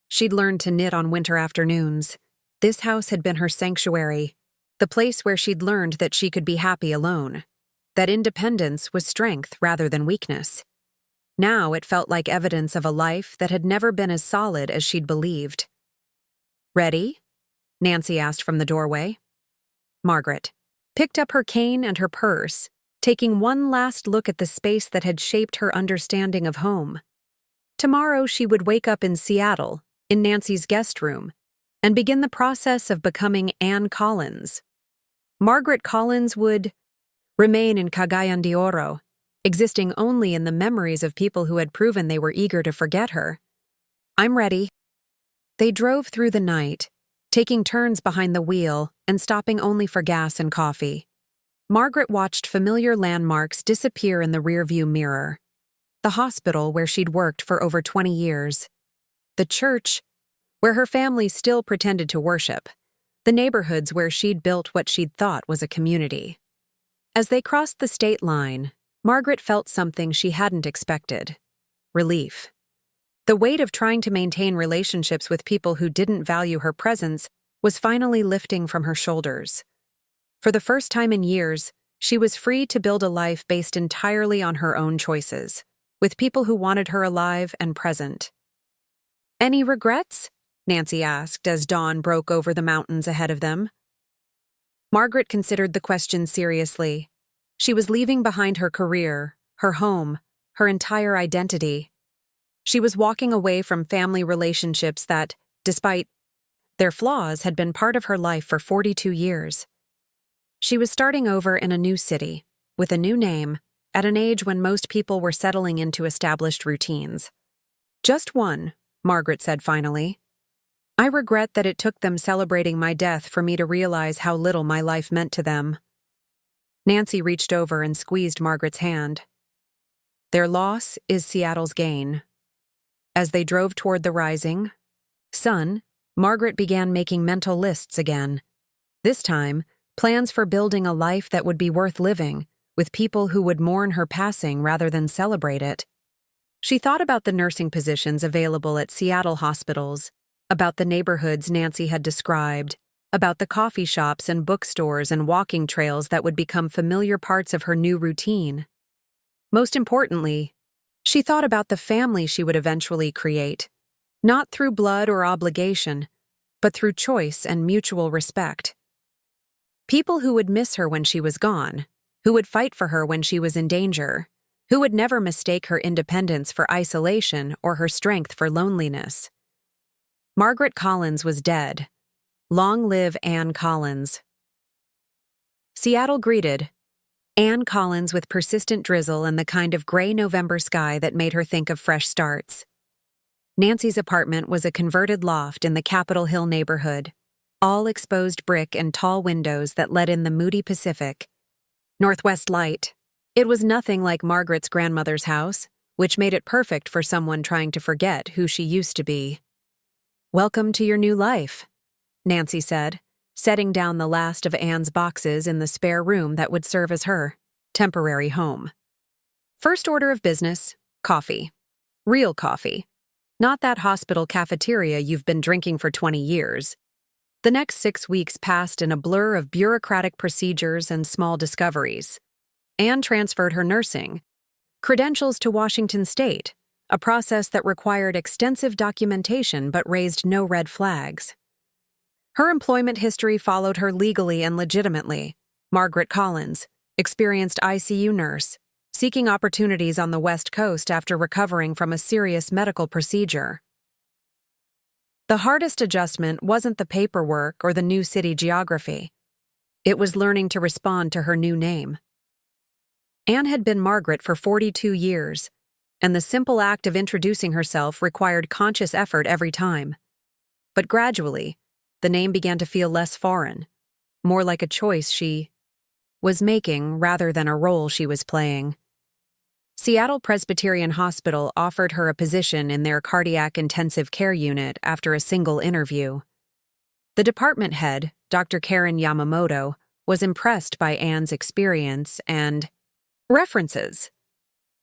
she'd learned to knit on winter afternoons. This house had been her sanctuary, the place where she'd learned that she could be happy alone, that independence was strength rather than weakness. Now it felt like evidence of a life that had never been as solid as she'd believed. "Ready?" Nancy asked from the doorway. Margaret picked up her cane and her purse, taking one last look at the space that had shaped her understanding of home. Tomorrow she would wake up in Seattle, in Nancy's guest room, and begin the process of becoming Anne Collins. Margaret Collins would remain in Cagayan de Oro, existing only in the memories of people who had proven they were eager to forget her. "I'm ready." They drove through the night, taking turns behind the wheel and stopping only for gas and coffee. Margaret watched familiar landmarks disappear in the rearview mirror. The hospital where she'd worked for over 20 years. The church where her family still pretended to worship. The neighborhoods where she'd built what she'd thought was a community. As they crossed the state line, Margaret felt something she hadn't expected: relief. The weight of trying to maintain relationships with people who didn't value her presence was finally lifting from her shoulders. For the first time in years, she was free to build a life based entirely on her own choices, with people who wanted her alive and present. "Any regrets?" Nancy asked as dawn broke over the mountains ahead of them. Margaret considered the question seriously. She was leaving behind her career, her home, her entire identity. She was walking away from family relationships that, despite their flaws, had been part of her life for 42 years. She was starting over in a new city, with a new name, at an age when most people were settling into established routines. "Just one," Margaret said finally. "I regret that it took them celebrating my death for me to realize how little my life meant to them." Nancy reached over and squeezed Margaret's hand. "Their loss is Seattle's gain." As they drove toward the rising sun, Margaret began making mental lists again. This time, plans for building a life that would be worth living, with people who would mourn her passing rather than celebrate it. She thought about the nursing positions available at Seattle hospitals, about the neighborhoods Nancy had described, about the coffee shops and bookstores and walking trails that would become familiar parts of her new routine. Most importantly, she thought about the family she would eventually create, not through blood or obligation, but through choice and mutual respect. People who would miss her when she was gone, who would fight for her when she was in danger, who would never mistake her independence for isolation or her strength for loneliness. Margaret Collins was dead. Long live Anne Collins. Seattle greeted Anne Collins with persistent drizzle and the kind of gray November sky that made her think of fresh starts. Nancy's apartment was a converted loft in the Capitol Hill neighborhood, all exposed brick and tall windows that let in the moody Pacific Northwest light. It was nothing like Margaret's grandmother's house, which made it perfect for someone trying to forget who she used to be. "Welcome to your new life," Nancy said, setting down the last of Anne's boxes in the spare room that would serve as her temporary home. "First order of business, coffee. Real coffee. Not that hospital cafeteria you've been drinking for 20 years. The next 6 weeks passed in a blur of bureaucratic procedures and small discoveries. Anne transferred her nursing credentials to Washington State, a process that required extensive documentation but raised no red flags. Her employment history followed her legally and legitimately. Margaret Collins, experienced ICU nurse, seeking opportunities on the West Coast after recovering from a serious medical procedure. The hardest adjustment wasn't the paperwork or the new city geography. It was learning to respond to her new name. Anne had been Margaret for 42 years, and the simple act of introducing herself required conscious effort every time. But gradually, the name began to feel less foreign, more like a choice she was making rather than a role she was playing. Seattle Presbyterian Hospital offered her a position in their cardiac intensive care unit after a single interview. The department head, Dr. Karen Yamamoto, was impressed by Anne's experience and references.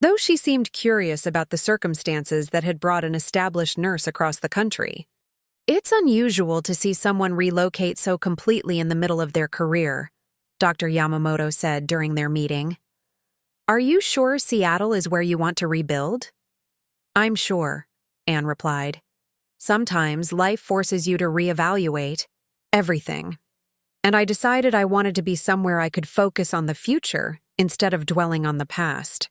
Though she seemed curious about the circumstances that had brought an established nurse across the country. "It's unusual to see someone relocate so completely in the middle of their career," Dr. Yamamoto said during their meeting. "Are you sure Seattle is where you want to rebuild?" "I'm sure," Anne replied. "Sometimes life forces you to reevaluate everything. And I decided I wanted to be somewhere I could focus on the future instead of dwelling on the past."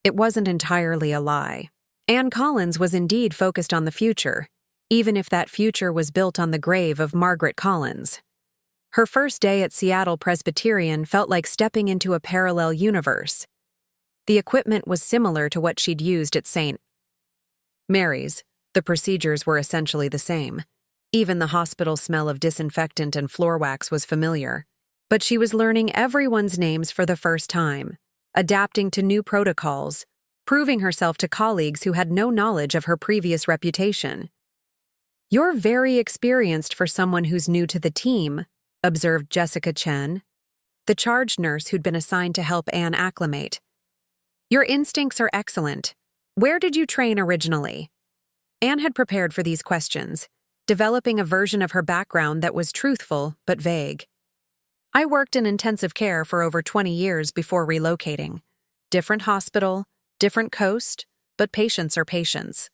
It wasn't entirely a lie. Anne Collins was indeed focused on the future, even if that future was built on the grave of Margaret Collins. Her first day at Seattle Presbyterian felt like stepping into a parallel universe. The equipment was similar to what she'd used at St. Mary's. The procedures were essentially the same. Even the hospital smell of disinfectant and floor wax was familiar. But she was learning everyone's names for the first time, adapting to new protocols, proving herself to colleagues who had no knowledge of her previous reputation. "You're very experienced for someone who's new to the team," observed Jessica Chen, the charge nurse who'd been assigned to help Anne acclimate. "Your instincts are excellent. Where did you train originally?" Anne had prepared for these questions, developing a version of her background that was truthful but vague. "I worked in intensive care for over 20 years before relocating. Different hospital, different coast, but patients are patients."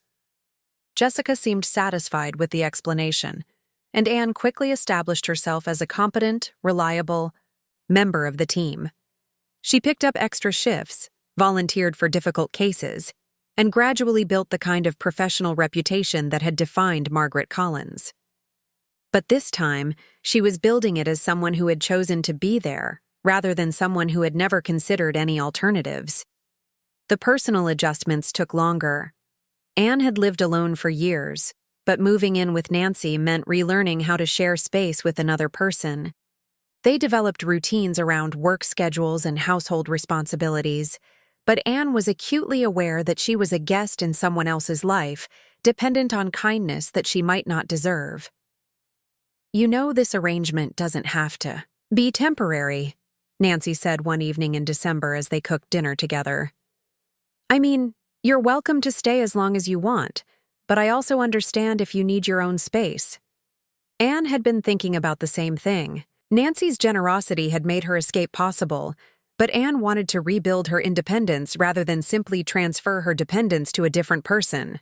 Jessica seemed satisfied with the explanation, and Anne quickly established herself as a competent, reliable member of the team. She picked up extra shifts, volunteered for difficult cases, and gradually built the kind of professional reputation that had defined Margaret Collins. But this time, she was building it as someone who had chosen to be there, rather than someone who had never considered any alternatives. The personal adjustments took longer. Anne had lived alone for years, but moving in with Nancy meant relearning how to share space with another person. They developed routines around work schedules and household responsibilities, but Anne was acutely aware that she was a guest in someone else's life, dependent on kindness that she might not deserve. "You know, this arrangement doesn't have to be temporary," Nancy said one evening in December as they cooked dinner together. "I mean, you're welcome to stay as long as you want, but I also understand if you need your own space." Anne had been thinking about the same thing. Nancy's generosity had made her escape possible, but Anne wanted to rebuild her independence rather than simply transfer her dependence to a different person.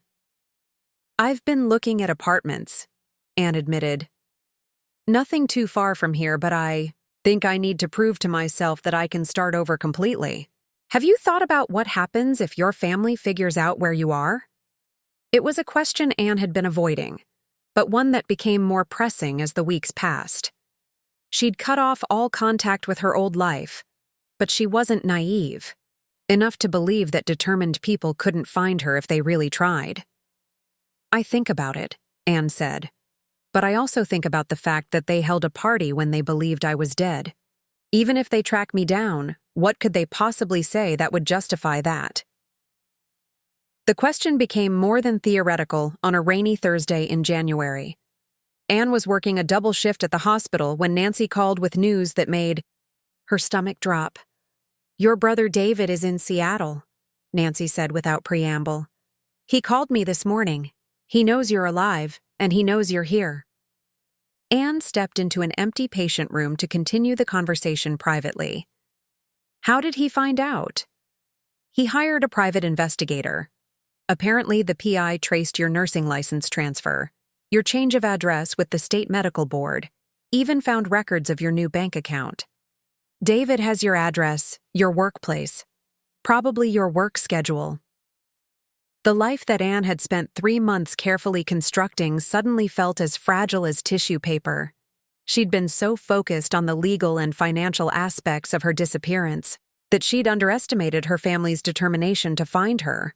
"I've been looking at apartments," Anne admitted. "Nothing too far from here, but I think I need to prove to myself that I can start over completely. Have you thought about what happens if your family figures out where you are?" It was a question Anne had been avoiding, but one that became more pressing as the weeks passed. She'd cut off all contact with her old life, but she wasn't naive, enough to believe that determined people couldn't find her if they really tried. I think about it, Anne said. But I also think about the fact that they held a party when they believed I was dead. Even if they track me down, what could they possibly say that would justify that? The question became more than theoretical on a rainy Thursday in January. Anne was working a double shift at the hospital when Nancy called with news that made her stomach drop. "Your brother David is in Seattle," Nancy said without preamble. "He called me this morning. He knows you're alive, and he knows you're here." Anne stepped into an empty patient room to continue the conversation privately. "How did he find out?" "He hired a private investigator. Apparently, the PI traced your nursing license transfer, your change of address with the state medical board, even found records of your new bank account. David has your address, your workplace, probably your work schedule." The life that Anne had spent 3 months carefully constructing suddenly felt as fragile as tissue paper. She'd been so focused on the legal and financial aspects of her disappearance that she'd underestimated her family's determination to find her.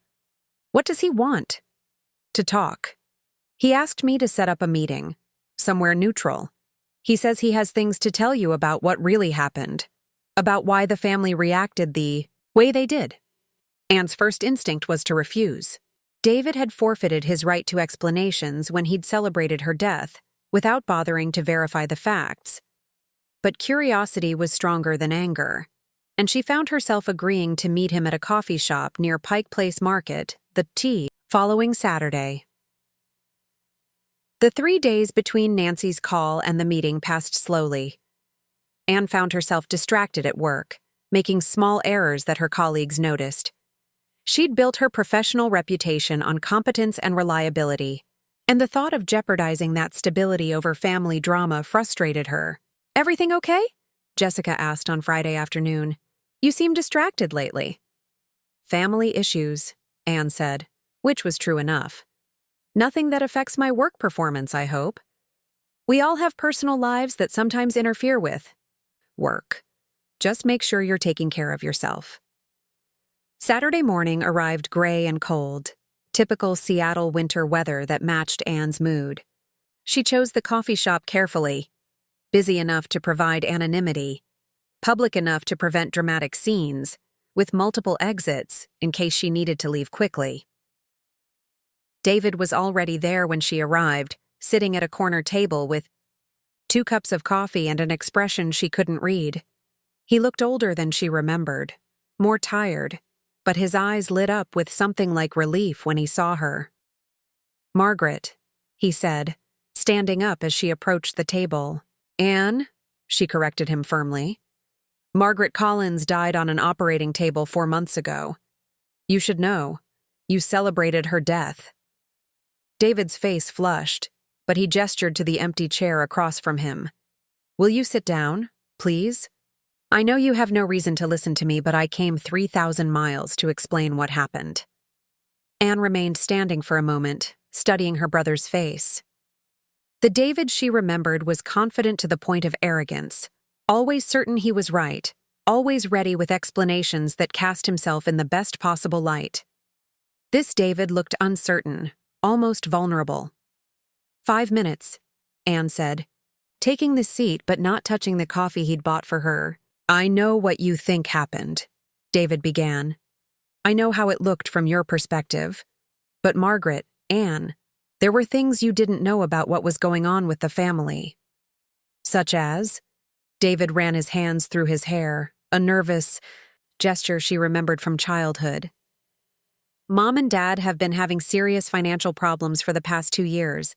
"What does he want?" "To talk. He asked me to set up a meeting, somewhere neutral. He says he has things to tell you about what really happened, about why the family reacted the way they did." Anne's first instinct was to refuse. David had forfeited his right to explanations when he'd celebrated her death, without bothering to verify the facts. But curiosity was stronger than anger, and she found herself agreeing to meet him at a coffee shop near Pike Place Market, the following Saturday. The 3 days between Nancy's call and the meeting passed slowly. Anne found herself distracted at work, making small errors that her colleagues noticed. She'd built her professional reputation on competence and reliability, and the thought of jeopardizing that stability over family drama frustrated her. "Everything okay?" Jessica asked on Friday afternoon. "You seem distracted lately." "Family issues," Anne said, which was true enough. "Nothing that affects my work performance, I hope. We all have personal lives that sometimes interfere with work. Just make sure you're taking care of yourself." Saturday morning arrived gray and cold, typical Seattle winter weather that matched Anne's mood. She chose the coffee shop carefully, busy enough to provide anonymity, public enough to prevent dramatic scenes, with multiple exits in case she needed to leave quickly. David was already there when she arrived, sitting at a corner table with 2 cups of coffee and an expression she couldn't read. He looked older than she remembered, more tired, but his eyes lit up with something like relief when he saw her. "Margaret," he said, standing up as she approached the table. "Anne," she corrected him firmly. "Margaret Collins died on an operating table 4 months ago. You should know. You celebrated her death." David's face flushed, but he gestured to the empty chair across from him. "Will you sit down, please? I know you have no reason to listen to me, but I came 3,000 miles to explain what happened." Anne remained standing for a moment, studying her brother's face. The David she remembered was confident to the point of arrogance, always certain he was right, always ready with explanations that cast himself in the best possible light. This David looked uncertain, almost vulnerable. 5 minutes, Anne said, taking the seat but not touching the coffee he'd bought for her. "I know what you think happened," David began. "I know how it looked from your perspective. But Margaret, Anne, there were things you didn't know about what was going on with the family." "Such as?" David ran his hands through his hair, a nervous gesture she remembered from childhood. "Mom and Dad have been having serious financial problems for the past 2 years.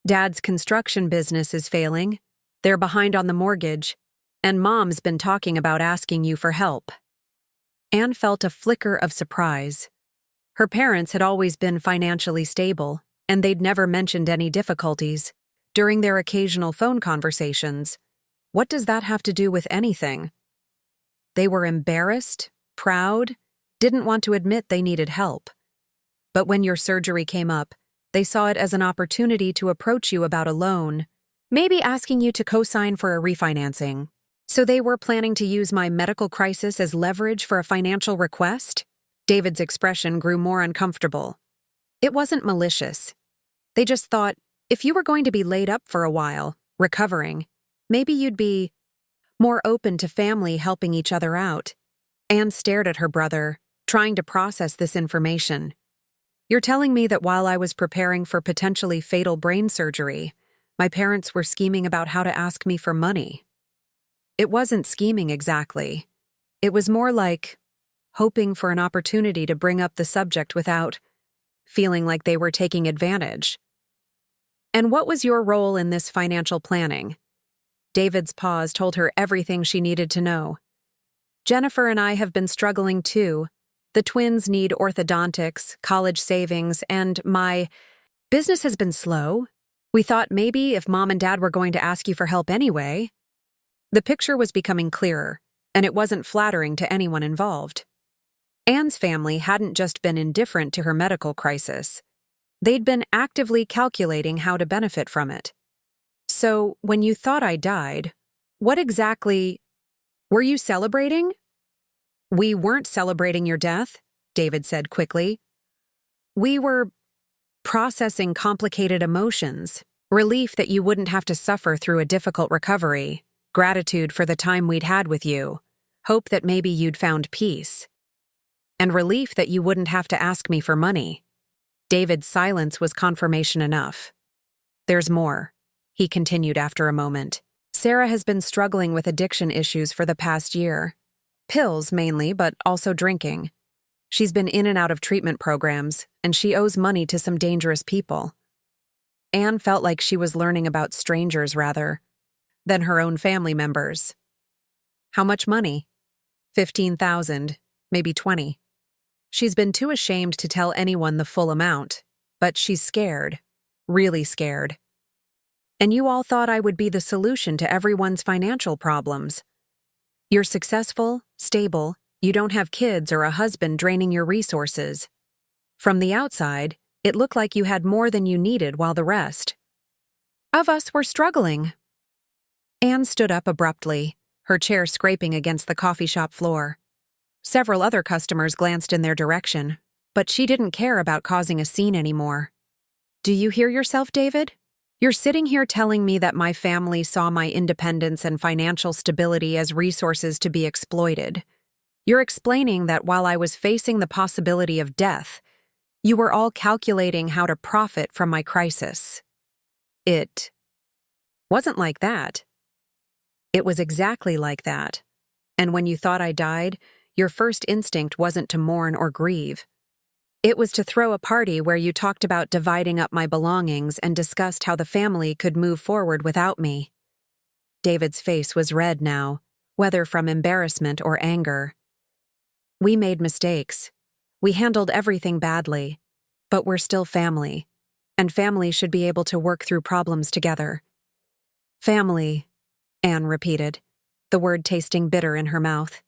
Dad's construction business is failing. They're behind on the mortgage. And Mom's been talking about asking you for help." Anne felt a flicker of surprise. Her parents had always been financially stable, and they'd never mentioned any difficulties. During their occasional phone conversations, what does that have to do with anything? They were embarrassed, proud, didn't want to admit they needed help. But when your surgery came up, they saw it as an opportunity to approach you about a loan, maybe asking you to co-sign for a refinancing. So they were planning to use my medical crisis as leverage for a financial request? David's expression grew more uncomfortable. It wasn't malicious. They just thought, if you were going to be laid up for a while, recovering, maybe you'd be more open to family helping each other out. Anne stared at her brother, trying to process this information. You're telling me that while I was preparing for potentially fatal brain surgery, my parents were scheming about how to ask me for money. It wasn't scheming exactly. It was more like hoping for an opportunity to bring up the subject without feeling like they were taking advantage. And what was your role in this financial planning? David's pause told her everything she needed to know. Jennifer and I have been struggling too. The twins need orthodontics, college savings, and my business has been slow. We thought maybe if Mom and Dad were going to ask you for help anyway. The picture was becoming clearer, and it wasn't flattering to anyone involved. Anne's family hadn't just been indifferent to her medical crisis. They'd been actively calculating how to benefit from it. So, when you thought I died, what exactly were you celebrating? We weren't celebrating your death, David said quickly. We were processing complicated emotions, relief that you wouldn't have to suffer through a difficult recovery, gratitude for the time we'd had with you, hope that maybe you'd found peace, and relief that you wouldn't have to ask me for money. David's silence was confirmation enough. There's more, he continued after a moment. Sarah has been struggling with addiction issues for the past year. Pills mainly, but also drinking. She's been in and out of treatment programs, and she owes money to some dangerous people. Anne felt like she was learning about strangers rather than her own family members. How much money? 15,000, maybe 20. She's been too ashamed to tell anyone the full amount, but she's scared, really scared. And you all thought I would be the solution to everyone's financial problems. You're successful, stable, you don't have kids or a husband draining your resources. From the outside, it looked like you had more than you needed while the rest of us were struggling. Anne stood up abruptly, her chair scraping against the coffee shop floor. Several other customers glanced in their direction, but she didn't care about causing a scene anymore. Do you hear yourself, David? You're sitting here telling me that my family saw my independence and financial stability as resources to be exploited. You're explaining that while I was facing the possibility of death, you were all calculating how to profit from my crisis. It wasn't like that. It was exactly like that. And when you thought I died, your first instinct wasn't to mourn or grieve. It was to throw a party where you talked about dividing up my belongings and discussed how the family could move forward without me. David's face was red now, whether from embarrassment or anger. We made mistakes. We handled everything badly. But we're still family, and family should be able to work through problems together. Family, Anne repeated, the word tasting bitter in her mouth.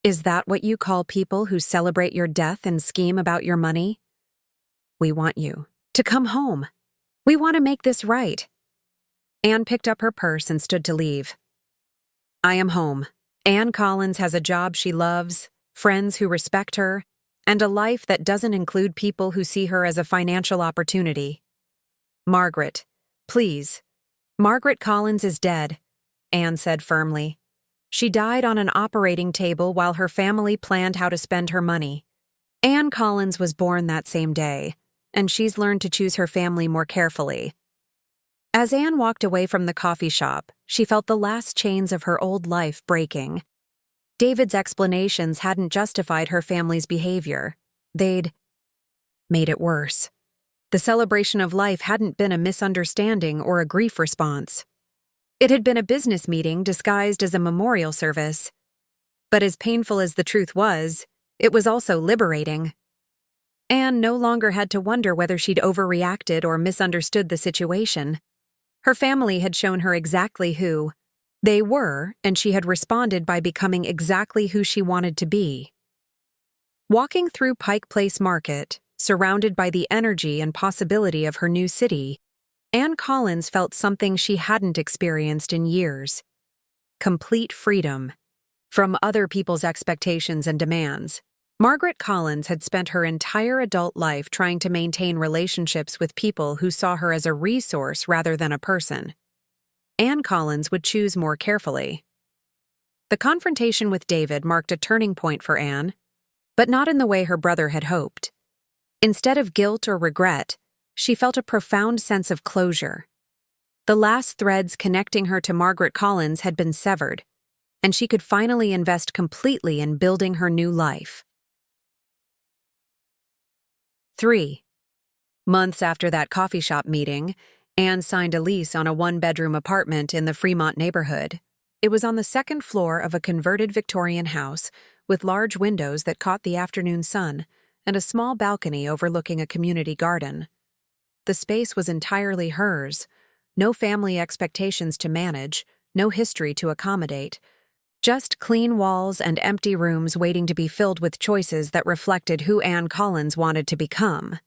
Is that what you call people who celebrate your death and scheme about your money? We want you to come home. We want to make this right. Anne picked up her purse and stood to leave. I am home. Anne Collins has a job she loves, friends who respect her, and a life that doesn't include people who see her as a financial opportunity. Margaret, please. Margaret Collins is dead, Anne said firmly. She died on an operating table while her family planned how to spend her money. Anne Collins was born that same day, and she's learned to choose her family more carefully. As Anne walked away from the coffee shop, she felt the last chains of her old life breaking. David's explanations hadn't justified her family's behavior. They'd made it worse. The celebration of life hadn't been a misunderstanding or a grief response. It had been a business meeting disguised as a memorial service. But as painful as the truth was, it was also liberating. Anne no longer had to wonder whether she'd overreacted or misunderstood the situation. Her family had shown her exactly who they were, and she had responded by becoming exactly who she wanted to be. Walking through Pike Place Market, surrounded by the energy and possibility of her new city, Anne Collins felt something she hadn't experienced in years. Complete freedom from other people's expectations and demands. Margaret Collins had spent her entire adult life trying to maintain relationships with people who saw her as a resource rather than a person. Anne Collins would choose more carefully. The confrontation with David marked a turning point for Anne, but not in the way her brother had hoped. Instead of guilt or regret, she felt a profound sense of closure. The last threads connecting her to Margaret Collins had been severed, and she could finally invest completely in building her new life. 3. Months after that coffee shop meeting, Anne signed a lease on a one-bedroom apartment in the Fremont neighborhood. It was on the second floor of a converted Victorian house with large windows that caught the afternoon sun and a small balcony overlooking a community garden. The space was entirely hers, no family expectations to manage, no history to accommodate, just clean walls and empty rooms waiting to be filled with choices that reflected who Anne Collins wanted to become.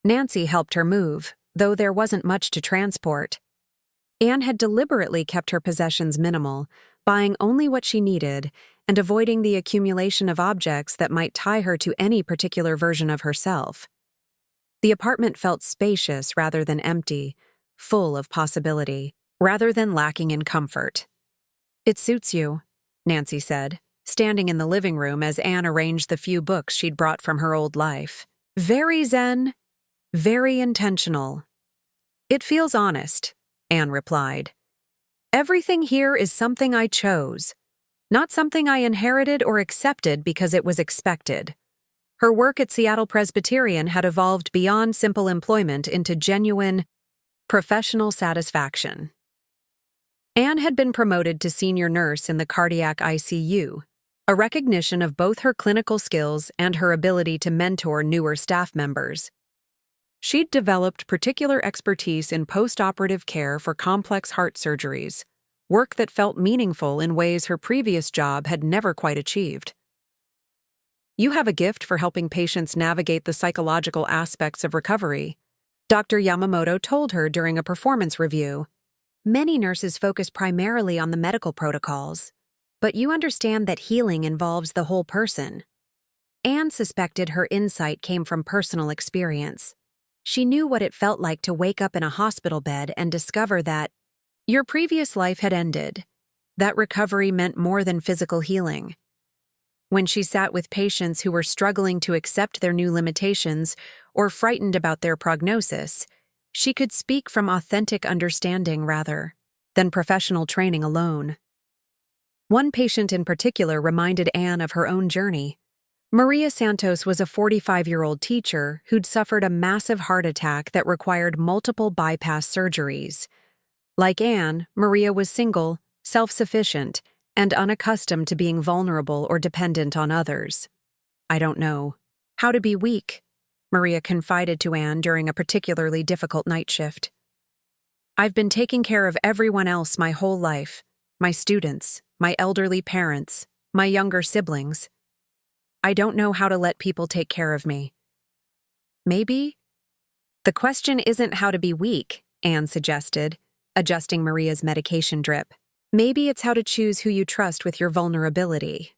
Nancy helped her move, though there wasn't much to transport. Anne had deliberately kept her possessions minimal, buying only what she needed and avoiding the accumulation of objects that might tie her to any particular version of herself. The apartment felt spacious rather than empty, full of possibility, rather than lacking in comfort. "It suits you," Nancy said, standing in the living room as Anne arranged the few books she'd brought from her old life. "Very zen, very intentional." "It feels honest," Anne replied. "Everything here is something I chose, not something I inherited or accepted because it was expected." Her work at Seattle Presbyterian had evolved beyond simple employment into genuine, professional satisfaction. Anne had been promoted to senior nurse in the cardiac ICU, a recognition of both her clinical skills and her ability to mentor newer staff members. She'd developed particular expertise in post-operative care for complex heart surgeries, work that felt meaningful in ways her previous job had never quite achieved. "You have a gift for helping patients navigate the psychological aspects of recovery," Dr. Yamamoto told her during a performance review. "Many nurses focus primarily on the medical protocols, but you understand that healing involves the whole person." Anne suspected her insight came from personal experience. She knew what it felt like to wake up in a hospital bed and discover that your previous life had ended. That recovery meant more than physical healing. When she sat with patients who were struggling to accept their new limitations or frightened about their prognosis, she could speak from authentic understanding rather than professional training alone. One patient in particular reminded Anne of her own journey. Maria Santos was a 45-year-old teacher who'd suffered a massive heart attack that required multiple bypass surgeries. Like Anne, Maria was single, self-sufficient, and unaccustomed to being vulnerable or dependent on others. "I don't know how to be weak," Maria confided to Anne during a particularly difficult night shift. "I've been taking care of everyone else my whole life, my students, my elderly parents, my younger siblings. I don't know how to let people take care of me." "Maybe?" "The question isn't how to be weak," Anne suggested, adjusting Maria's medication drip. "Maybe it's how to choose who you trust with your vulnerability."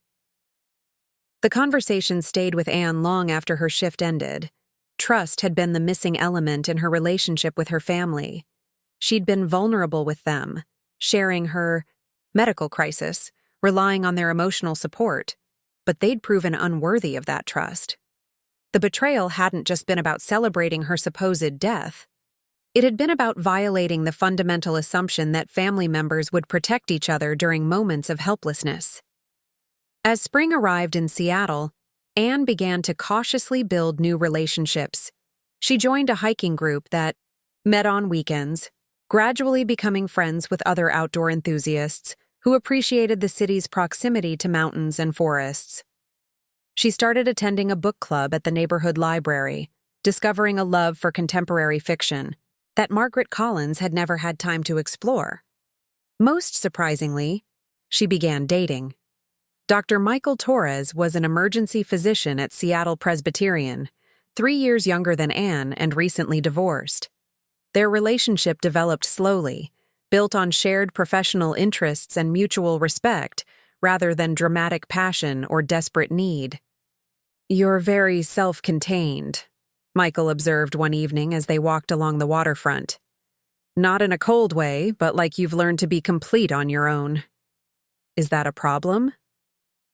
The conversation stayed with Anne long after her shift ended. Trust had been the missing element in her relationship with her family. She'd been vulnerable with them, sharing her medical crisis, relying on their emotional support, but they'd proven unworthy of that trust. The betrayal hadn't just been about celebrating her supposed death. It had been about violating the fundamental assumption that family members would protect each other during moments of helplessness. As spring arrived in Seattle, Anne began to cautiously build new relationships. She joined a hiking group that met on weekends, gradually becoming friends with other outdoor enthusiasts who appreciated the city's proximity to mountains and forests. She started attending a book club at the neighborhood library, discovering a love for contemporary fiction that Margaret Collins had never had time to explore. Most surprisingly, she began dating. Dr. Michael Torres was an emergency physician at Seattle Presbyterian, 3 years younger than Anne and recently divorced. Their relationship developed slowly, built on shared professional interests and mutual respect, rather than dramatic passion or desperate need. You're very self-contained, Michael observed one evening as they walked along the waterfront. Not in a cold way, but like you've learned to be complete on your own. Is that a problem?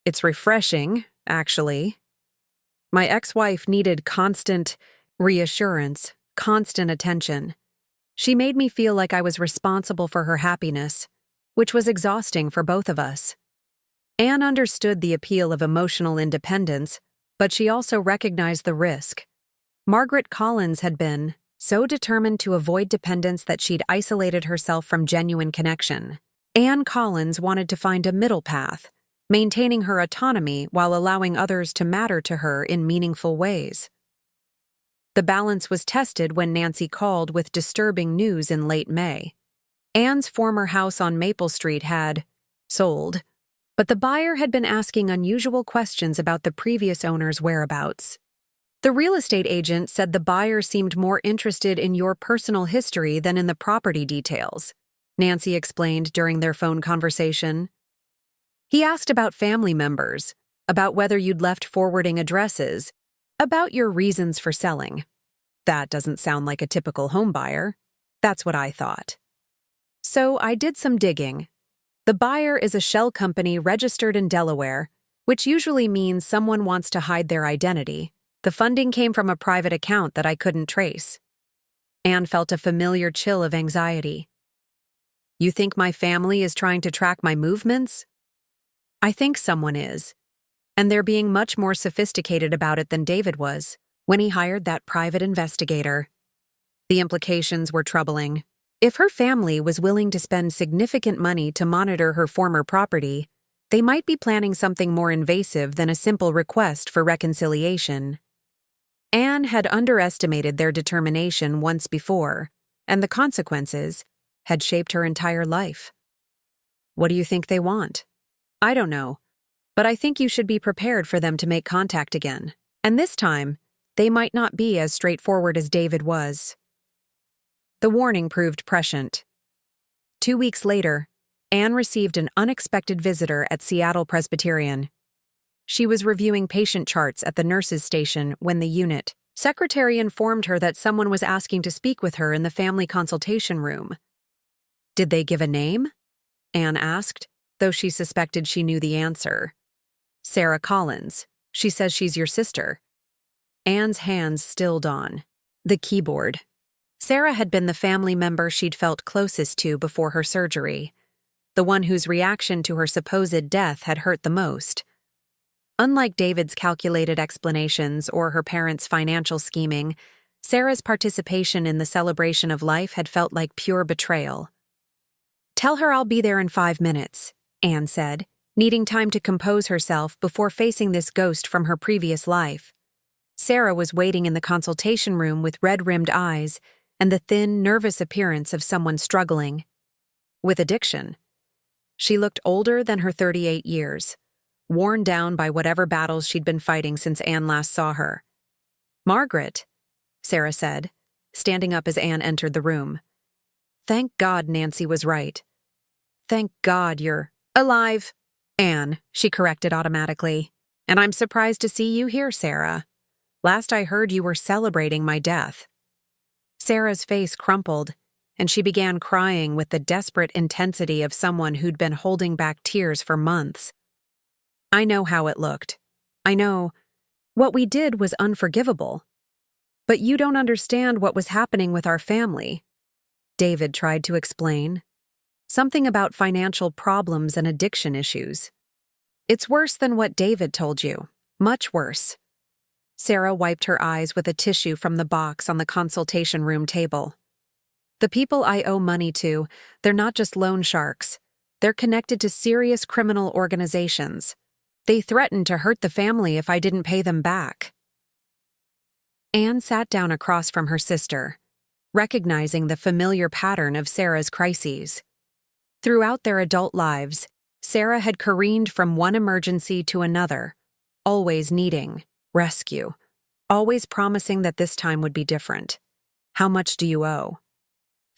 It's refreshing, actually. My ex-wife needed constant reassurance, constant attention. She made me feel like I was responsible for her happiness, which was exhausting for both of us. Anne understood the appeal of emotional independence, but she also recognized the risk. Margaret Collins had been so determined to avoid dependence that she'd isolated herself from genuine connection. Anne Collins wanted to find a middle path, maintaining her autonomy while allowing others to matter to her in meaningful ways. The balance was tested when Nancy called with disturbing news in late May. Anne's former house on Maple Street had sold, but the buyer had been asking unusual questions about the previous owner's whereabouts. The real estate agent said the buyer seemed more interested in your personal history than in the property details, Nancy explained during their phone conversation. He asked about family members, about whether you'd left forwarding addresses, about your reasons for selling. That doesn't sound like a typical home buyer. That's what I thought. So I did some digging. The buyer is a shell company registered in Delaware, which usually means someone wants to hide their identity. The funding came from a private account that I couldn't trace. Anne felt a familiar chill of anxiety. You think my family is trying to track my movements? I think someone is. And they're being much more sophisticated about it than David was when he hired that private investigator. The implications were troubling. If her family was willing to spend significant money to monitor her former property, they might be planning something more invasive than a simple request for reconciliation. Anne had underestimated their determination once before, and the consequences had shaped her entire life. What do you think they want? I don't know, but I think you should be prepared for them to make contact again. And this time, they might not be as straightforward as David was. The warning proved prescient. 2 weeks later, Anne received an unexpected visitor at Seattle Presbyterian. She was reviewing patient charts at the nurses' station when the unit secretary informed her that someone was asking to speak with her in the family consultation room. Did they give a name? Anne asked, though she suspected she knew the answer. Sarah Collins. She says she's your sister. Anne's hands stilled on the keyboard. Sarah had been the family member she'd felt closest to before her surgery, the one whose reaction to her supposed death had hurt the most. Unlike David's calculated explanations or her parents' financial scheming, Sarah's participation in the celebration of life had felt like pure betrayal. Tell her I'll be there in 5 minutes, Anne said, needing time to compose herself before facing this ghost from her previous life. Sarah was waiting in the consultation room with red-rimmed eyes and the thin, nervous appearance of someone struggling with addiction. She looked older than her 38 years, worn down by whatever battles she'd been fighting since Anne last saw her. Margaret, Sarah said, standing up as Anne entered the room. Thank God Nancy was right. Thank God you're alive, Anne, she corrected automatically. And I'm surprised to see you here, Sarah. Last I heard you were celebrating my death. Sarah's face crumpled, and she began crying with the desperate intensity of someone who'd been holding back tears for months. I know how it looked. I know. What we did was unforgivable. But you don't understand what was happening with our family. David tried to explain. Something about financial problems and addiction issues. It's worse than what David told you. Much worse. Sarah wiped her eyes with a tissue from the box on the consultation room table. The people I owe money to, they're not just loan sharks. They're connected to serious criminal organizations. They threatened to hurt the family if I didn't pay them back. Anne sat down across from her sister, recognizing the familiar pattern of Sarah's crises. Throughout their adult lives, Sarah had careened from one emergency to another, always needing rescue, always promising that this time would be different. How much do you owe?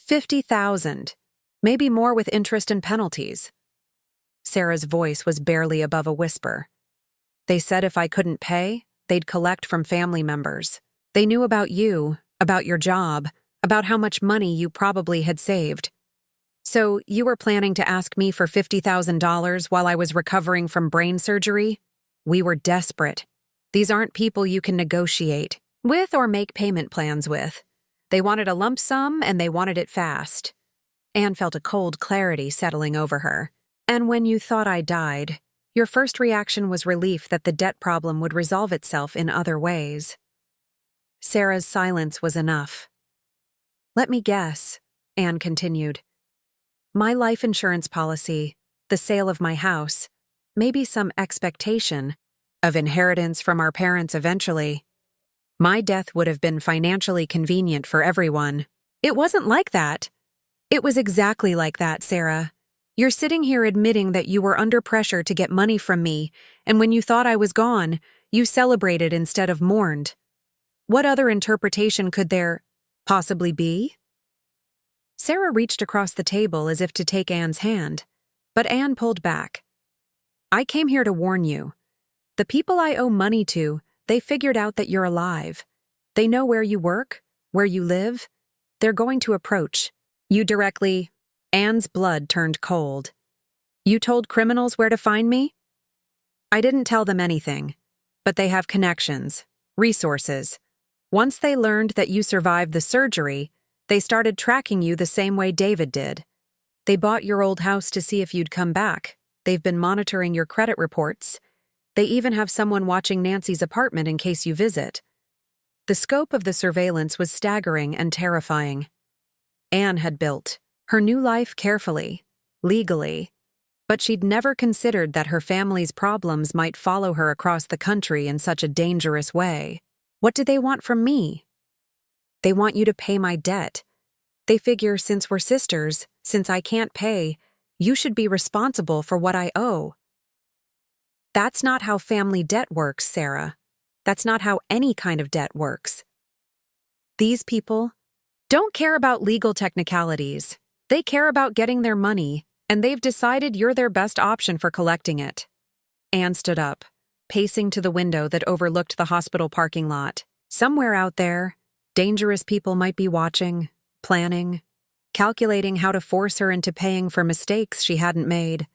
$50,000, maybe more with interest and penalties. Sarah's voice was barely above a whisper. They said if I couldn't pay, they'd collect from family members. They knew about you, about your job, about how much money you probably had saved. So you were planning to ask me for $50,000 while I was recovering from brain surgery? We were desperate. These aren't people you can negotiate with or make payment plans with. They wanted a lump sum and they wanted it fast. Anne felt a cold clarity settling over her. And when you thought I died, your first reaction was relief that the debt problem would resolve itself in other ways. Sarah's silence was enough. Let me guess, Anne continued. My life insurance policy, the sale of my house, maybe some expectation of inheritance from our parents eventually. My death would have been financially convenient for everyone. It wasn't like that. It was exactly like that, Sarah. You're sitting here admitting that you were under pressure to get money from me, and when you thought I was gone, you celebrated instead of mourned. What other interpretation could there possibly be? Sarah reached across the table as if to take Anne's hand, but Anne pulled back. I came here to warn you. The people I owe money to, they figured out that you're alive. They know where you work, where you live. They're going to approach you directly. Anne's blood turned cold. You told criminals where to find me? I didn't tell them anything, but they have connections, resources. Once they learned that you survived the surgery, they started tracking you the same way David did. They bought your old house to see if you'd come back. They've been monitoring your credit reports. They even have someone watching Nancy's apartment in case you visit. The scope of the surveillance was staggering and terrifying. Anne had built her new life carefully, legally, but she'd never considered that her family's problems might follow her across the country in such a dangerous way. What do they want from me? They want you to pay my debt. They figure since we're sisters, since I can't pay, you should be responsible for what I owe. That's not how family debt works, Sarah. That's not how any kind of debt works. These people don't care about legal technicalities. They care about getting their money, and they've decided you're their best option for collecting it. Anne stood up, pacing to the window that overlooked the hospital parking lot. Somewhere out there, dangerous people might be watching, planning, calculating how to force her into paying for mistakes she hadn't made.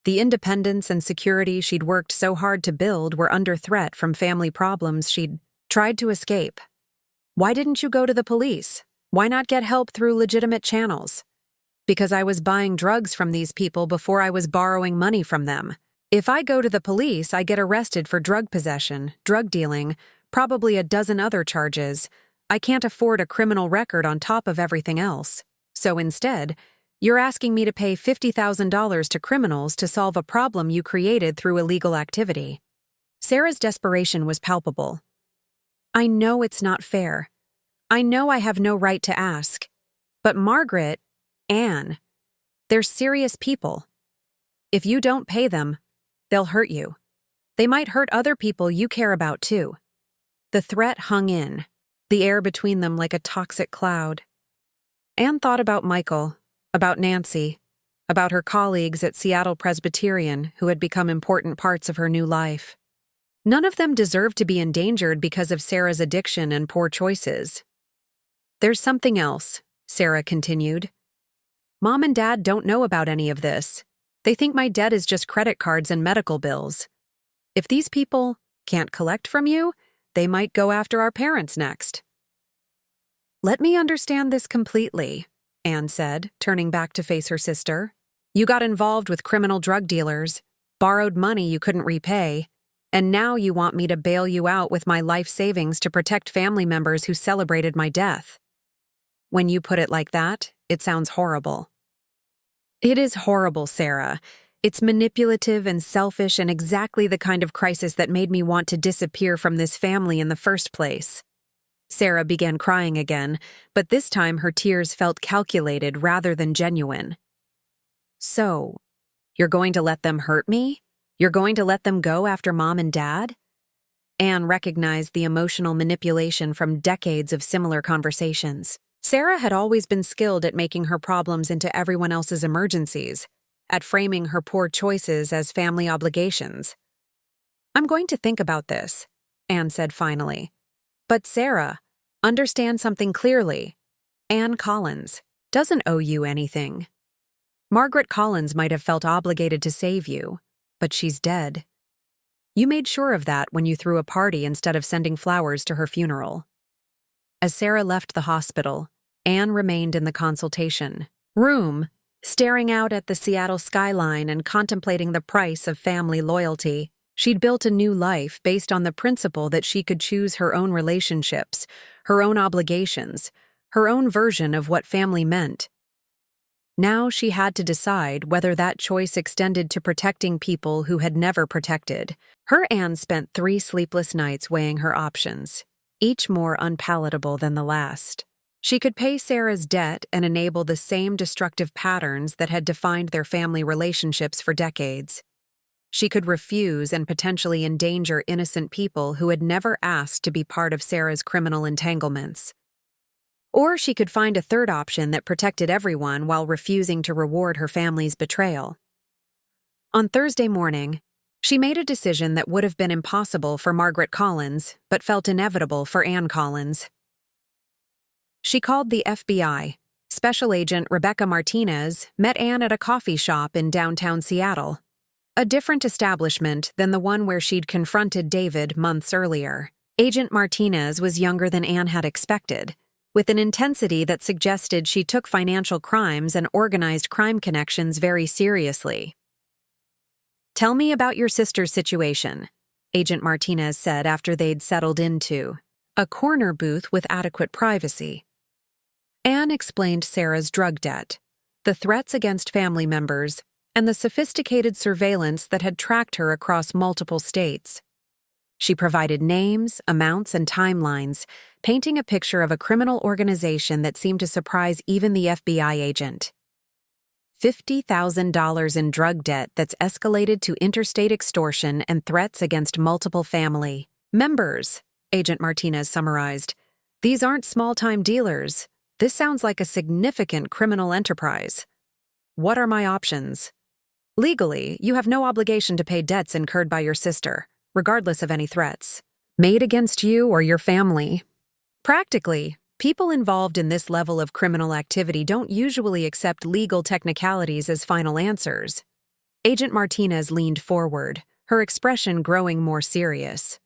The independence and security she'd worked so hard to build were under threat from family problems she'd tried to escape. Why didn't you go to the police? Why not get help through legitimate channels? Because I was buying drugs from these people before I was borrowing money from them. If I go to the police, I get arrested for drug possession, drug dealing, probably a dozen other charges. I can't afford a criminal record on top of everything else. So instead, you're asking me to pay $50,000 to criminals to solve a problem you created through illegal activity. Sarah's desperation was palpable. I know it's not fair. I know I have no right to ask. But Margaret, Anne, they're serious people. If you don't pay them, they'll hurt you. They might hurt other people you care about too. The threat hung in, the air between them like a toxic cloud. Anne thought about Michael, about Nancy, about her colleagues at Seattle Presbyterian who had become important parts of her new life. None of them deserved to be endangered because of Sarah's addiction and poor choices. There's something else, Sarah continued. Mom and Dad don't know about any of this. They think my debt is just credit cards and medical bills. If these people can't collect from you, they might go after our parents next. Let me understand this completely, Anne said, turning back to face her sister. You got involved with criminal drug dealers, borrowed money you couldn't repay, and now you want me to bail you out with my life savings to protect family members who celebrated my death. When you put it like that, it sounds horrible. It is horrible, Sarah. It's manipulative and selfish and exactly the kind of crisis that made me want to disappear from this family in the first place. Sarah began crying again, but this time her tears felt calculated rather than genuine. So, you're going to let them hurt me? You're going to let them go after Mom and Dad? Anne recognized the emotional manipulation from decades of similar conversations. Sarah had always been skilled at making her problems into everyone else's emergencies, at framing her poor choices as family obligations. I'm going to think about this, Anne said finally. But Sarah, understand something clearly. Anne Collins doesn't owe you anything. Margaret Collins might have felt obligated to save you, but she's dead. You made sure of that when you threw a party instead of sending flowers to her funeral. As Sarah left the hospital, Anne remained in the consultation room, staring out at the Seattle skyline and contemplating the price of family loyalty. She'd built a new life based on the principle that she could choose her own relationships, her own obligations, her own version of what family meant. Now she had to decide whether that choice extended to protecting people who had never protected. Her Anne spent 3 sleepless nights weighing her options, each more unpalatable than the last. She could pay Sarah's debt and enable the same destructive patterns that had defined their family relationships for decades. She could refuse and potentially endanger innocent people who had never asked to be part of Sarah's criminal entanglements. Or she could find a third option that protected everyone while refusing to reward her family's betrayal. On Thursday morning, she made a decision that would have been impossible for Margaret Collins, but felt inevitable for Anne Collins. She called the FBI. Special Agent Rebecca Martinez met Anne at a coffee shop in downtown Seattle, a different establishment than the one where she'd confronted David months earlier. Agent Martinez was younger than Anne had expected, with an intensity that suggested she took financial crimes and organized crime connections very seriously. "Tell me about your sister's situation," Agent Martinez said after they'd settled into a corner booth with adequate privacy. Anne explained Sarah's drug debt, the threats against family members, and the sophisticated surveillance that had tracked her across multiple states. She provided names, amounts, and timelines, painting a picture of a criminal organization that seemed to surprise even the FBI agent. $50,000 in drug debt that's escalated to interstate extortion and threats against multiple family members, Agent Martinez summarized. "These aren't small-time dealers. This sounds like a significant criminal enterprise. What are my options?" "Legally, you have no obligation to pay debts incurred by your sister, regardless of any threats made against you or your family. Practically, people involved in this level of criminal activity don't usually accept legal technicalities as final answers." Agent Martinez leaned forward, her expression growing more serious.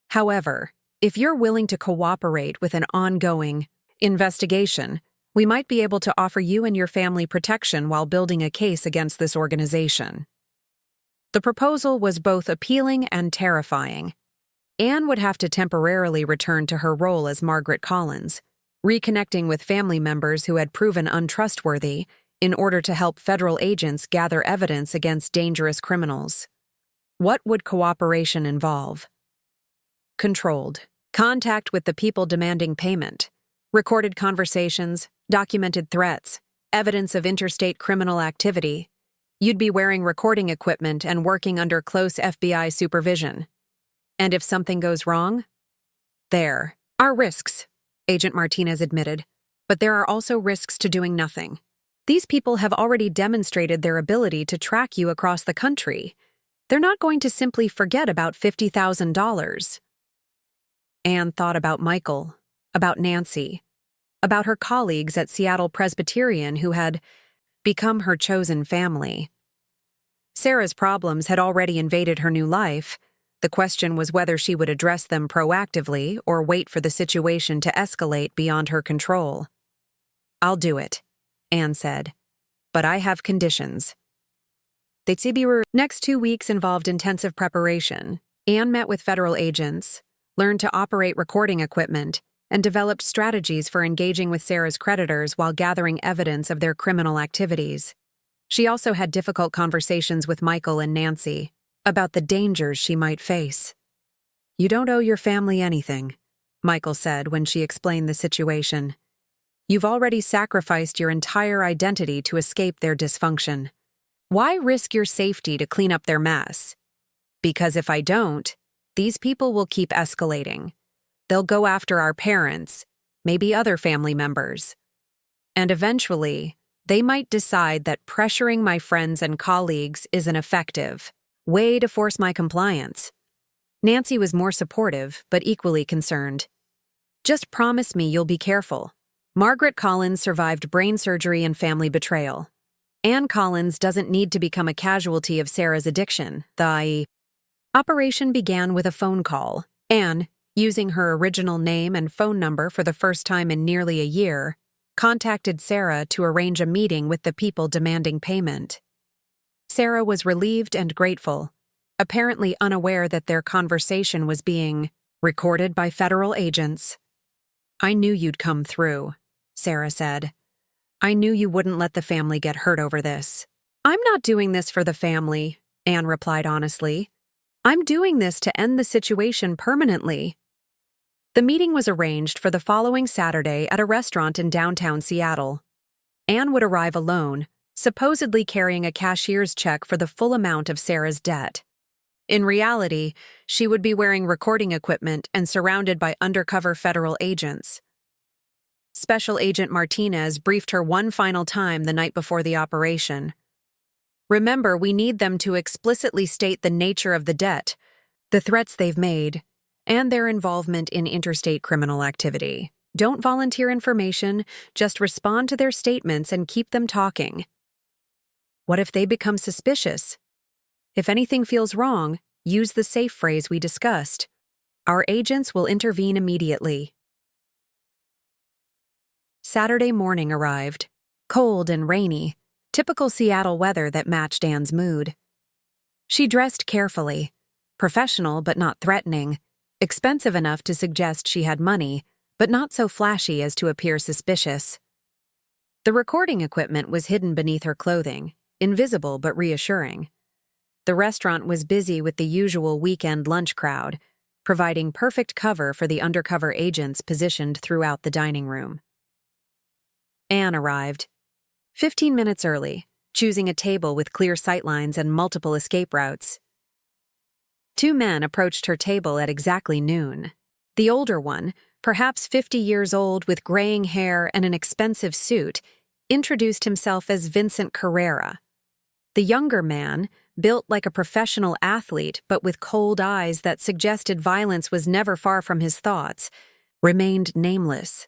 "However, if you're willing to cooperate with an ongoing investigation, we might be able to offer you and your family protection while building a case against this organization." The proposal was both appealing and terrifying. Anne would have to temporarily return to her role as Margaret Collins, reconnecting with family members who had proven untrustworthy in order to help federal agents gather evidence against dangerous criminals. What would cooperation involve? Controlled contact with the people demanding payment, recorded conversations, documented threats, evidence of interstate criminal activity. You'd be wearing recording equipment and working under close FBI supervision. And if something goes wrong? There are risks, Agent Martinez admitted, but there are also risks to doing nothing. These people have already demonstrated their ability to track you across the country. They're not going to simply forget about $50,000. Anne thought about Michael, about Nancy, about her colleagues at Seattle Presbyterian who had become her chosen family. Sarah's problems had already invaded her new life. The question was whether she would address them proactively or wait for the situation to escalate beyond her control. "I'll do it," Anne said, "but I have conditions." The next 2 weeks involved intensive preparation. Anne met with federal agents, learned to operate recording equipment, and developed strategies for engaging with Sarah's creditors while gathering evidence of their criminal activities. She also had difficult conversations with Michael and Nancy about the dangers she might face. "You don't owe your family anything," Michael said when she explained the situation. "You've already sacrificed your entire identity to escape their dysfunction. Why risk your safety to clean up their mess? Because if I don't, these people will keep escalating. They'll go after our parents, maybe other family members. And eventually, they might decide that pressuring my friends and colleagues is an effective way to force my compliance. Nancy was more supportive, but equally concerned. Just promise me you'll be careful. Margaret Collins survived brain surgery and family betrayal. Anne Collins doesn't need to become a casualty of Sarah's addiction. The operation began with a phone call. Anne, using her original name and phone number for the first time in nearly a year, contacted Sarah to arrange a meeting with the people demanding payment. Sarah was relieved and grateful, apparently unaware that their conversation was being recorded by federal agents. "I knew you'd come through," Sarah said. "I knew you wouldn't let the family get hurt over this." "I'm not doing this for the family," Anne replied honestly. "I'm doing this to end the situation permanently." The meeting was arranged for the following Saturday at a restaurant in downtown Seattle. Anne would arrive alone, supposedly carrying a cashier's check for the full amount of Sarah's debt. In reality, she would be wearing recording equipment and surrounded by undercover federal agents. Special Agent Martinez briefed her one final time the night before the operation. "Remember, we need them to explicitly state the nature of the debt, the threats they've made, and their involvement in interstate criminal activity. Don't volunteer information, just respond to their statements and keep them talking." What if they become suspicious? If anything feels wrong, use the safe phrase we discussed. Our agents will intervene immediately. Saturday morning arrived, cold and rainy, typical Seattle weather that matched Anne's mood. She dressed carefully, professional but not threatening, expensive enough to suggest she had money, but not so flashy as to appear suspicious. The recording equipment was hidden beneath her clothing, invisible but reassuring. The restaurant was busy with the usual weekend lunch crowd, providing perfect cover for the undercover agents positioned throughout the dining room. Anne arrived, 15 minutes early, choosing a table with clear sightlines and multiple escape routes. Two men approached her table at exactly noon. The older one, perhaps 50 years old with graying hair and an expensive suit, introduced himself as Vincent Carrera. The younger man, built like a professional athlete but with cold eyes that suggested violence was never far from his thoughts, remained nameless.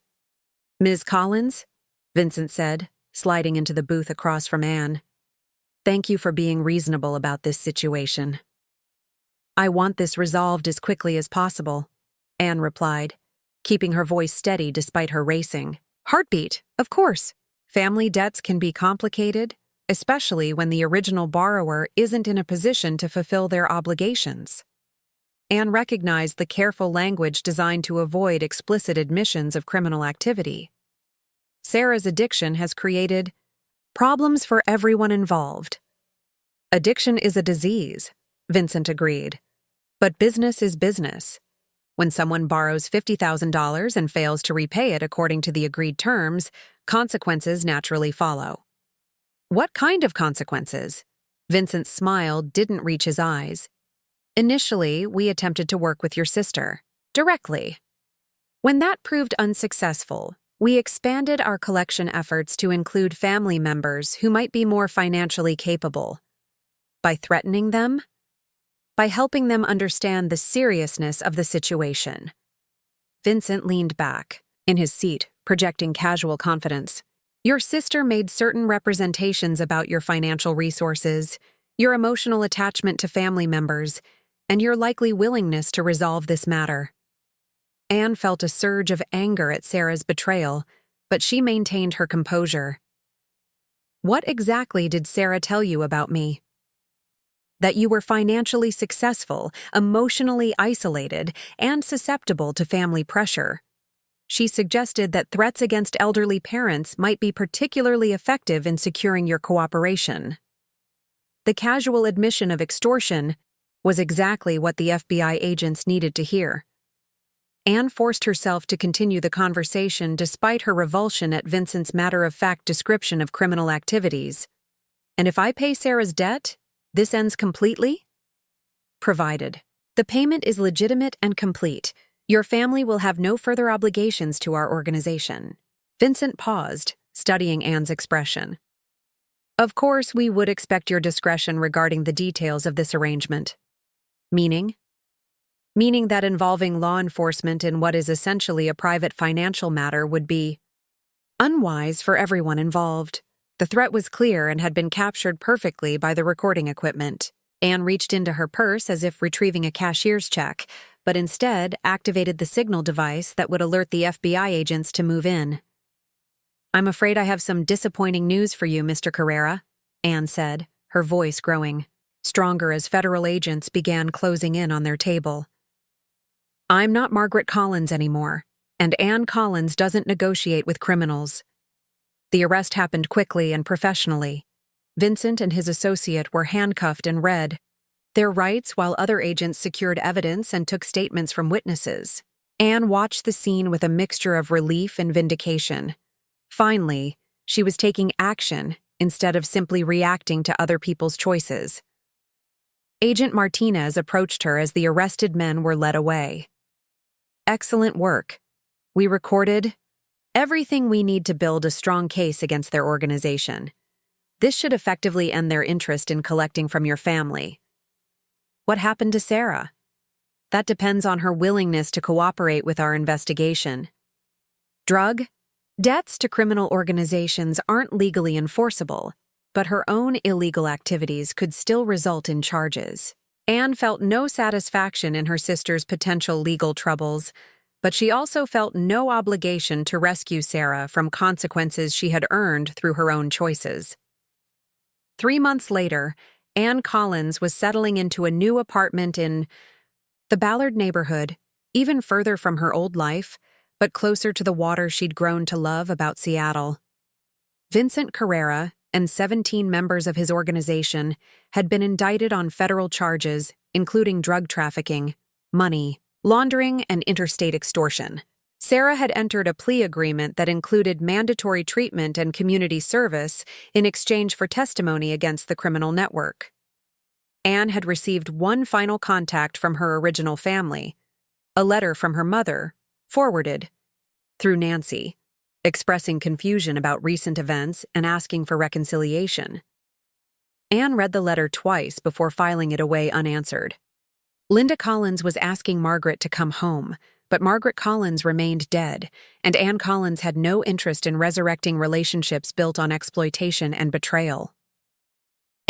"Ms. Collins?" Vincent said, sliding into the booth across from Anne. "Thank you for being reasonable about this situation." "I want this resolved as quickly as possible," Anne replied, keeping her voice steady despite her racing heartbeat. "Of course. Family debts can be complicated, especially when the original borrower isn't in a position to fulfill their obligations." Anne recognized the careful language designed to avoid explicit admissions of criminal activity. Sarah's addiction has created problems for everyone involved. "Addiction is a disease," Vincent agreed. "But business is business. When someone borrows $50,000 and fails to repay it according to the agreed terms, consequences naturally follow." "What kind of consequences?" Vincent's smile didn't reach his eyes. "Initially, we attempted to work with your sister, directly. When that proved unsuccessful, we expanded our collection efforts to include family members who might be more financially capable. By threatening them? By helping them understand the seriousness of the situation." Vincent leaned back, in his seat, projecting casual confidence. "Your sister made certain representations about your financial resources, your emotional attachment to family members, and your likely willingness to resolve this matter." Anne felt a surge of anger at Sarah's betrayal, but she maintained her composure. "What exactly did Sarah tell you about me?" "That you were financially successful, emotionally isolated, and susceptible to family pressure. She suggested that threats against elderly parents might be particularly effective in securing your cooperation." The casual admission of extortion was exactly what the FBI agents needed to hear. Anne forced herself to continue the conversation despite her revulsion at Vincent's matter-of-fact description of criminal activities. "And if I pay Sarah's debt, this ends completely?" "Provided. The payment is legitimate and complete. Your family will have no further obligations to our organization." Vincent paused, studying Anne's expression. "Of course, we would expect your discretion regarding the details of this arrangement." "Meaning?" meaning that involving law enforcement in what is essentially a private financial matter would be unwise for everyone involved. The threat was clear and had been captured perfectly by the recording equipment. Anne reached into her purse as if retrieving a cashier's check, but instead activated the signal device that would alert the FBI agents to move in. "I'm afraid I have some disappointing news for you, Mr. Carrera," Anne said, her voice growing stronger as federal agents began closing in on their table. "I'm not Margaret Collins anymore, and Anne Collins doesn't negotiate with criminals." The arrest happened quickly and professionally. Vincent and his associate were handcuffed and read their rights while other agents secured evidence and took statements from witnesses. Anne watched the scene with a mixture of relief and vindication. Finally, she was taking action instead of simply reacting to other people's choices. Agent Martinez approached her as the arrested men were led away. "Excellent work. We recorded everything we need to build a strong case against their organization. This should effectively end their interest in collecting from your family." "What happened to Sarah?" "That depends on her willingness to cooperate with our investigation." "Drug debts to criminal organizations aren't legally enforceable, but her own illegal activities could still result in charges." Anne felt no satisfaction in her sister's potential legal troubles, but she also felt no obligation to rescue Sarah from consequences she had earned through her own choices. 3 months later, Anne Collins was settling into a new apartment in the Ballard neighborhood, even further from her old life, but closer to the water she'd grown to love about Seattle. Vincent Carrera and 17 members of his organization had been indicted on federal charges, including drug trafficking, money laundering, and interstate extortion. Sarah had entered a plea agreement that included mandatory treatment and community service in exchange for testimony against the criminal network. Anne had received one final contact from her original family, a letter from her mother, forwarded through Nancy, expressing confusion about recent events and asking for reconciliation. Anne read the letter twice before filing it away unanswered. Linda Collins was asking Margaret to come home, but Margaret Collins remained dead, and Anne Collins had no interest in resurrecting relationships built on exploitation and betrayal.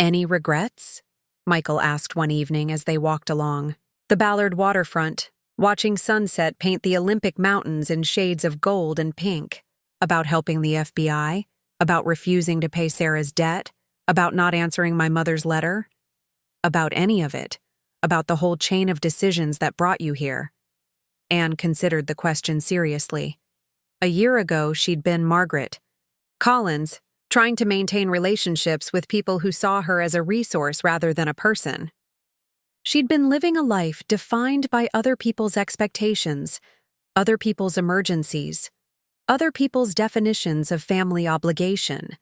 "Any regrets?" Michael asked one evening as they walked along the Ballard waterfront, watching sunset paint the Olympic Mountains in shades of gold and pink. "About helping the FBI? About refusing to pay Sarah's debt? About not answering my mother's letter?" "About any of it. About the whole chain of decisions that brought you here." Anne considered the question seriously. A year ago, she'd been Margaret Collins, trying to maintain relationships with people who saw her as a resource rather than a person. She'd been living a life defined by other people's expectations, other people's emergencies, other people's definitions of family obligation.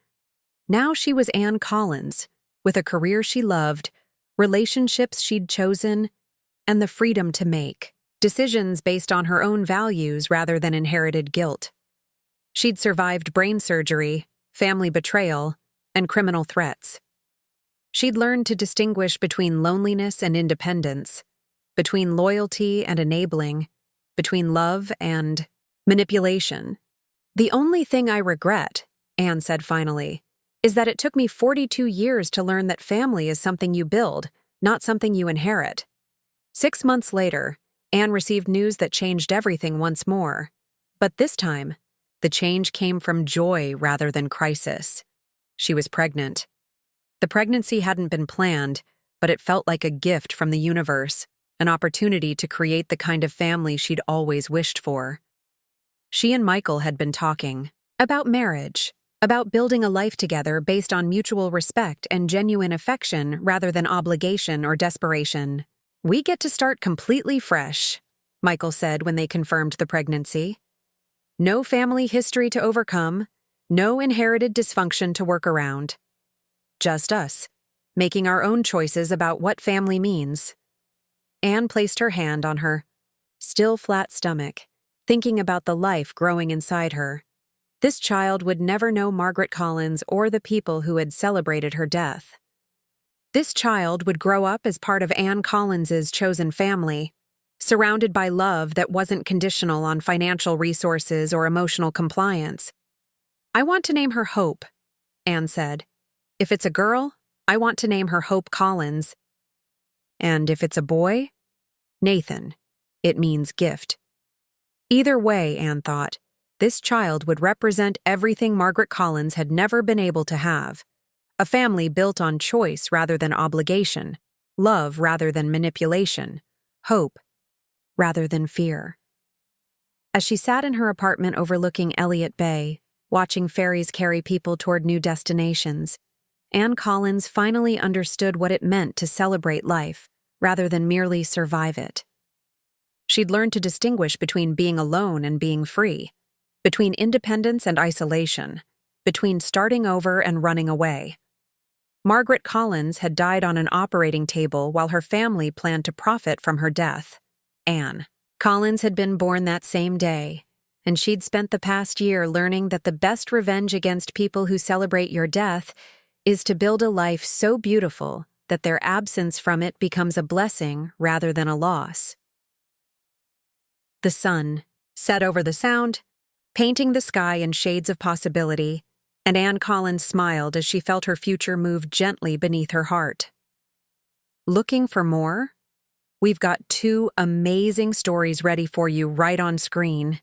Now she was Anne Collins, with a career she loved, relationships she'd chosen, and the freedom to make decisions based on her own values rather than inherited guilt. She'd survived brain surgery, family betrayal, and criminal threats. She'd learned to distinguish between loneliness and independence, between loyalty and enabling, between love and manipulation. "The only thing I regret," Anne said finally, "is that it took me 42 years to learn that family is something you build, not something you inherit." 6 months later, Anne received news that changed everything once more. But this time, the change came from joy rather than crisis. She was pregnant. The pregnancy hadn't been planned, but it felt like a gift from the universe, an opportunity to create the kind of family she'd always wished for. She and Michael had been talking about marriage, about building a life together based on mutual respect and genuine affection rather than obligation or desperation. "We get to start completely fresh," Michael said when they confirmed the pregnancy. "No family history to overcome, no inherited dysfunction to work around. Just us, making our own choices about what family means." Anne placed her hand on her still flat stomach, thinking about the life growing inside her. This child would never know Margaret Collins or the people who had celebrated her death. This child would grow up as part of Anne Collins's chosen family, surrounded by love that wasn't conditional on financial resources or emotional compliance. "I want to name her Hope," Anne said. "If it's a girl, I want to name her Hope Collins. And if it's a boy, Nathan. It means gift." Either way, Anne thought, this child would represent everything Margaret Collins had never been able to have. A family built on choice rather than obligation, love rather than manipulation, hope rather than fear. As she sat in her apartment overlooking Elliott Bay, watching ferries carry people toward new destinations, Anne Collins finally understood what it meant to celebrate life rather than merely survive it. She'd learned to distinguish between being alone and being free, between independence and isolation, between starting over and running away. Margaret Collins had died on an operating table while her family planned to profit from her death. Anne Collins had been born that same day, and she'd spent the past year learning that the best revenge against people who celebrate your death is to build a life so beautiful that their absence from it becomes a blessing rather than a loss. The sun set over the Sound, painting the sky in shades of possibility, and Anne Collins smiled as she felt her future move gently beneath her heart. Looking for more? We've got 2 amazing stories ready for you right on screen.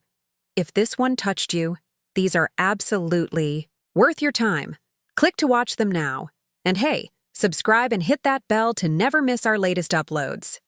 If this one touched you, these are absolutely worth your time. Click to watch them now. And hey, subscribe and hit that bell to never miss our latest uploads.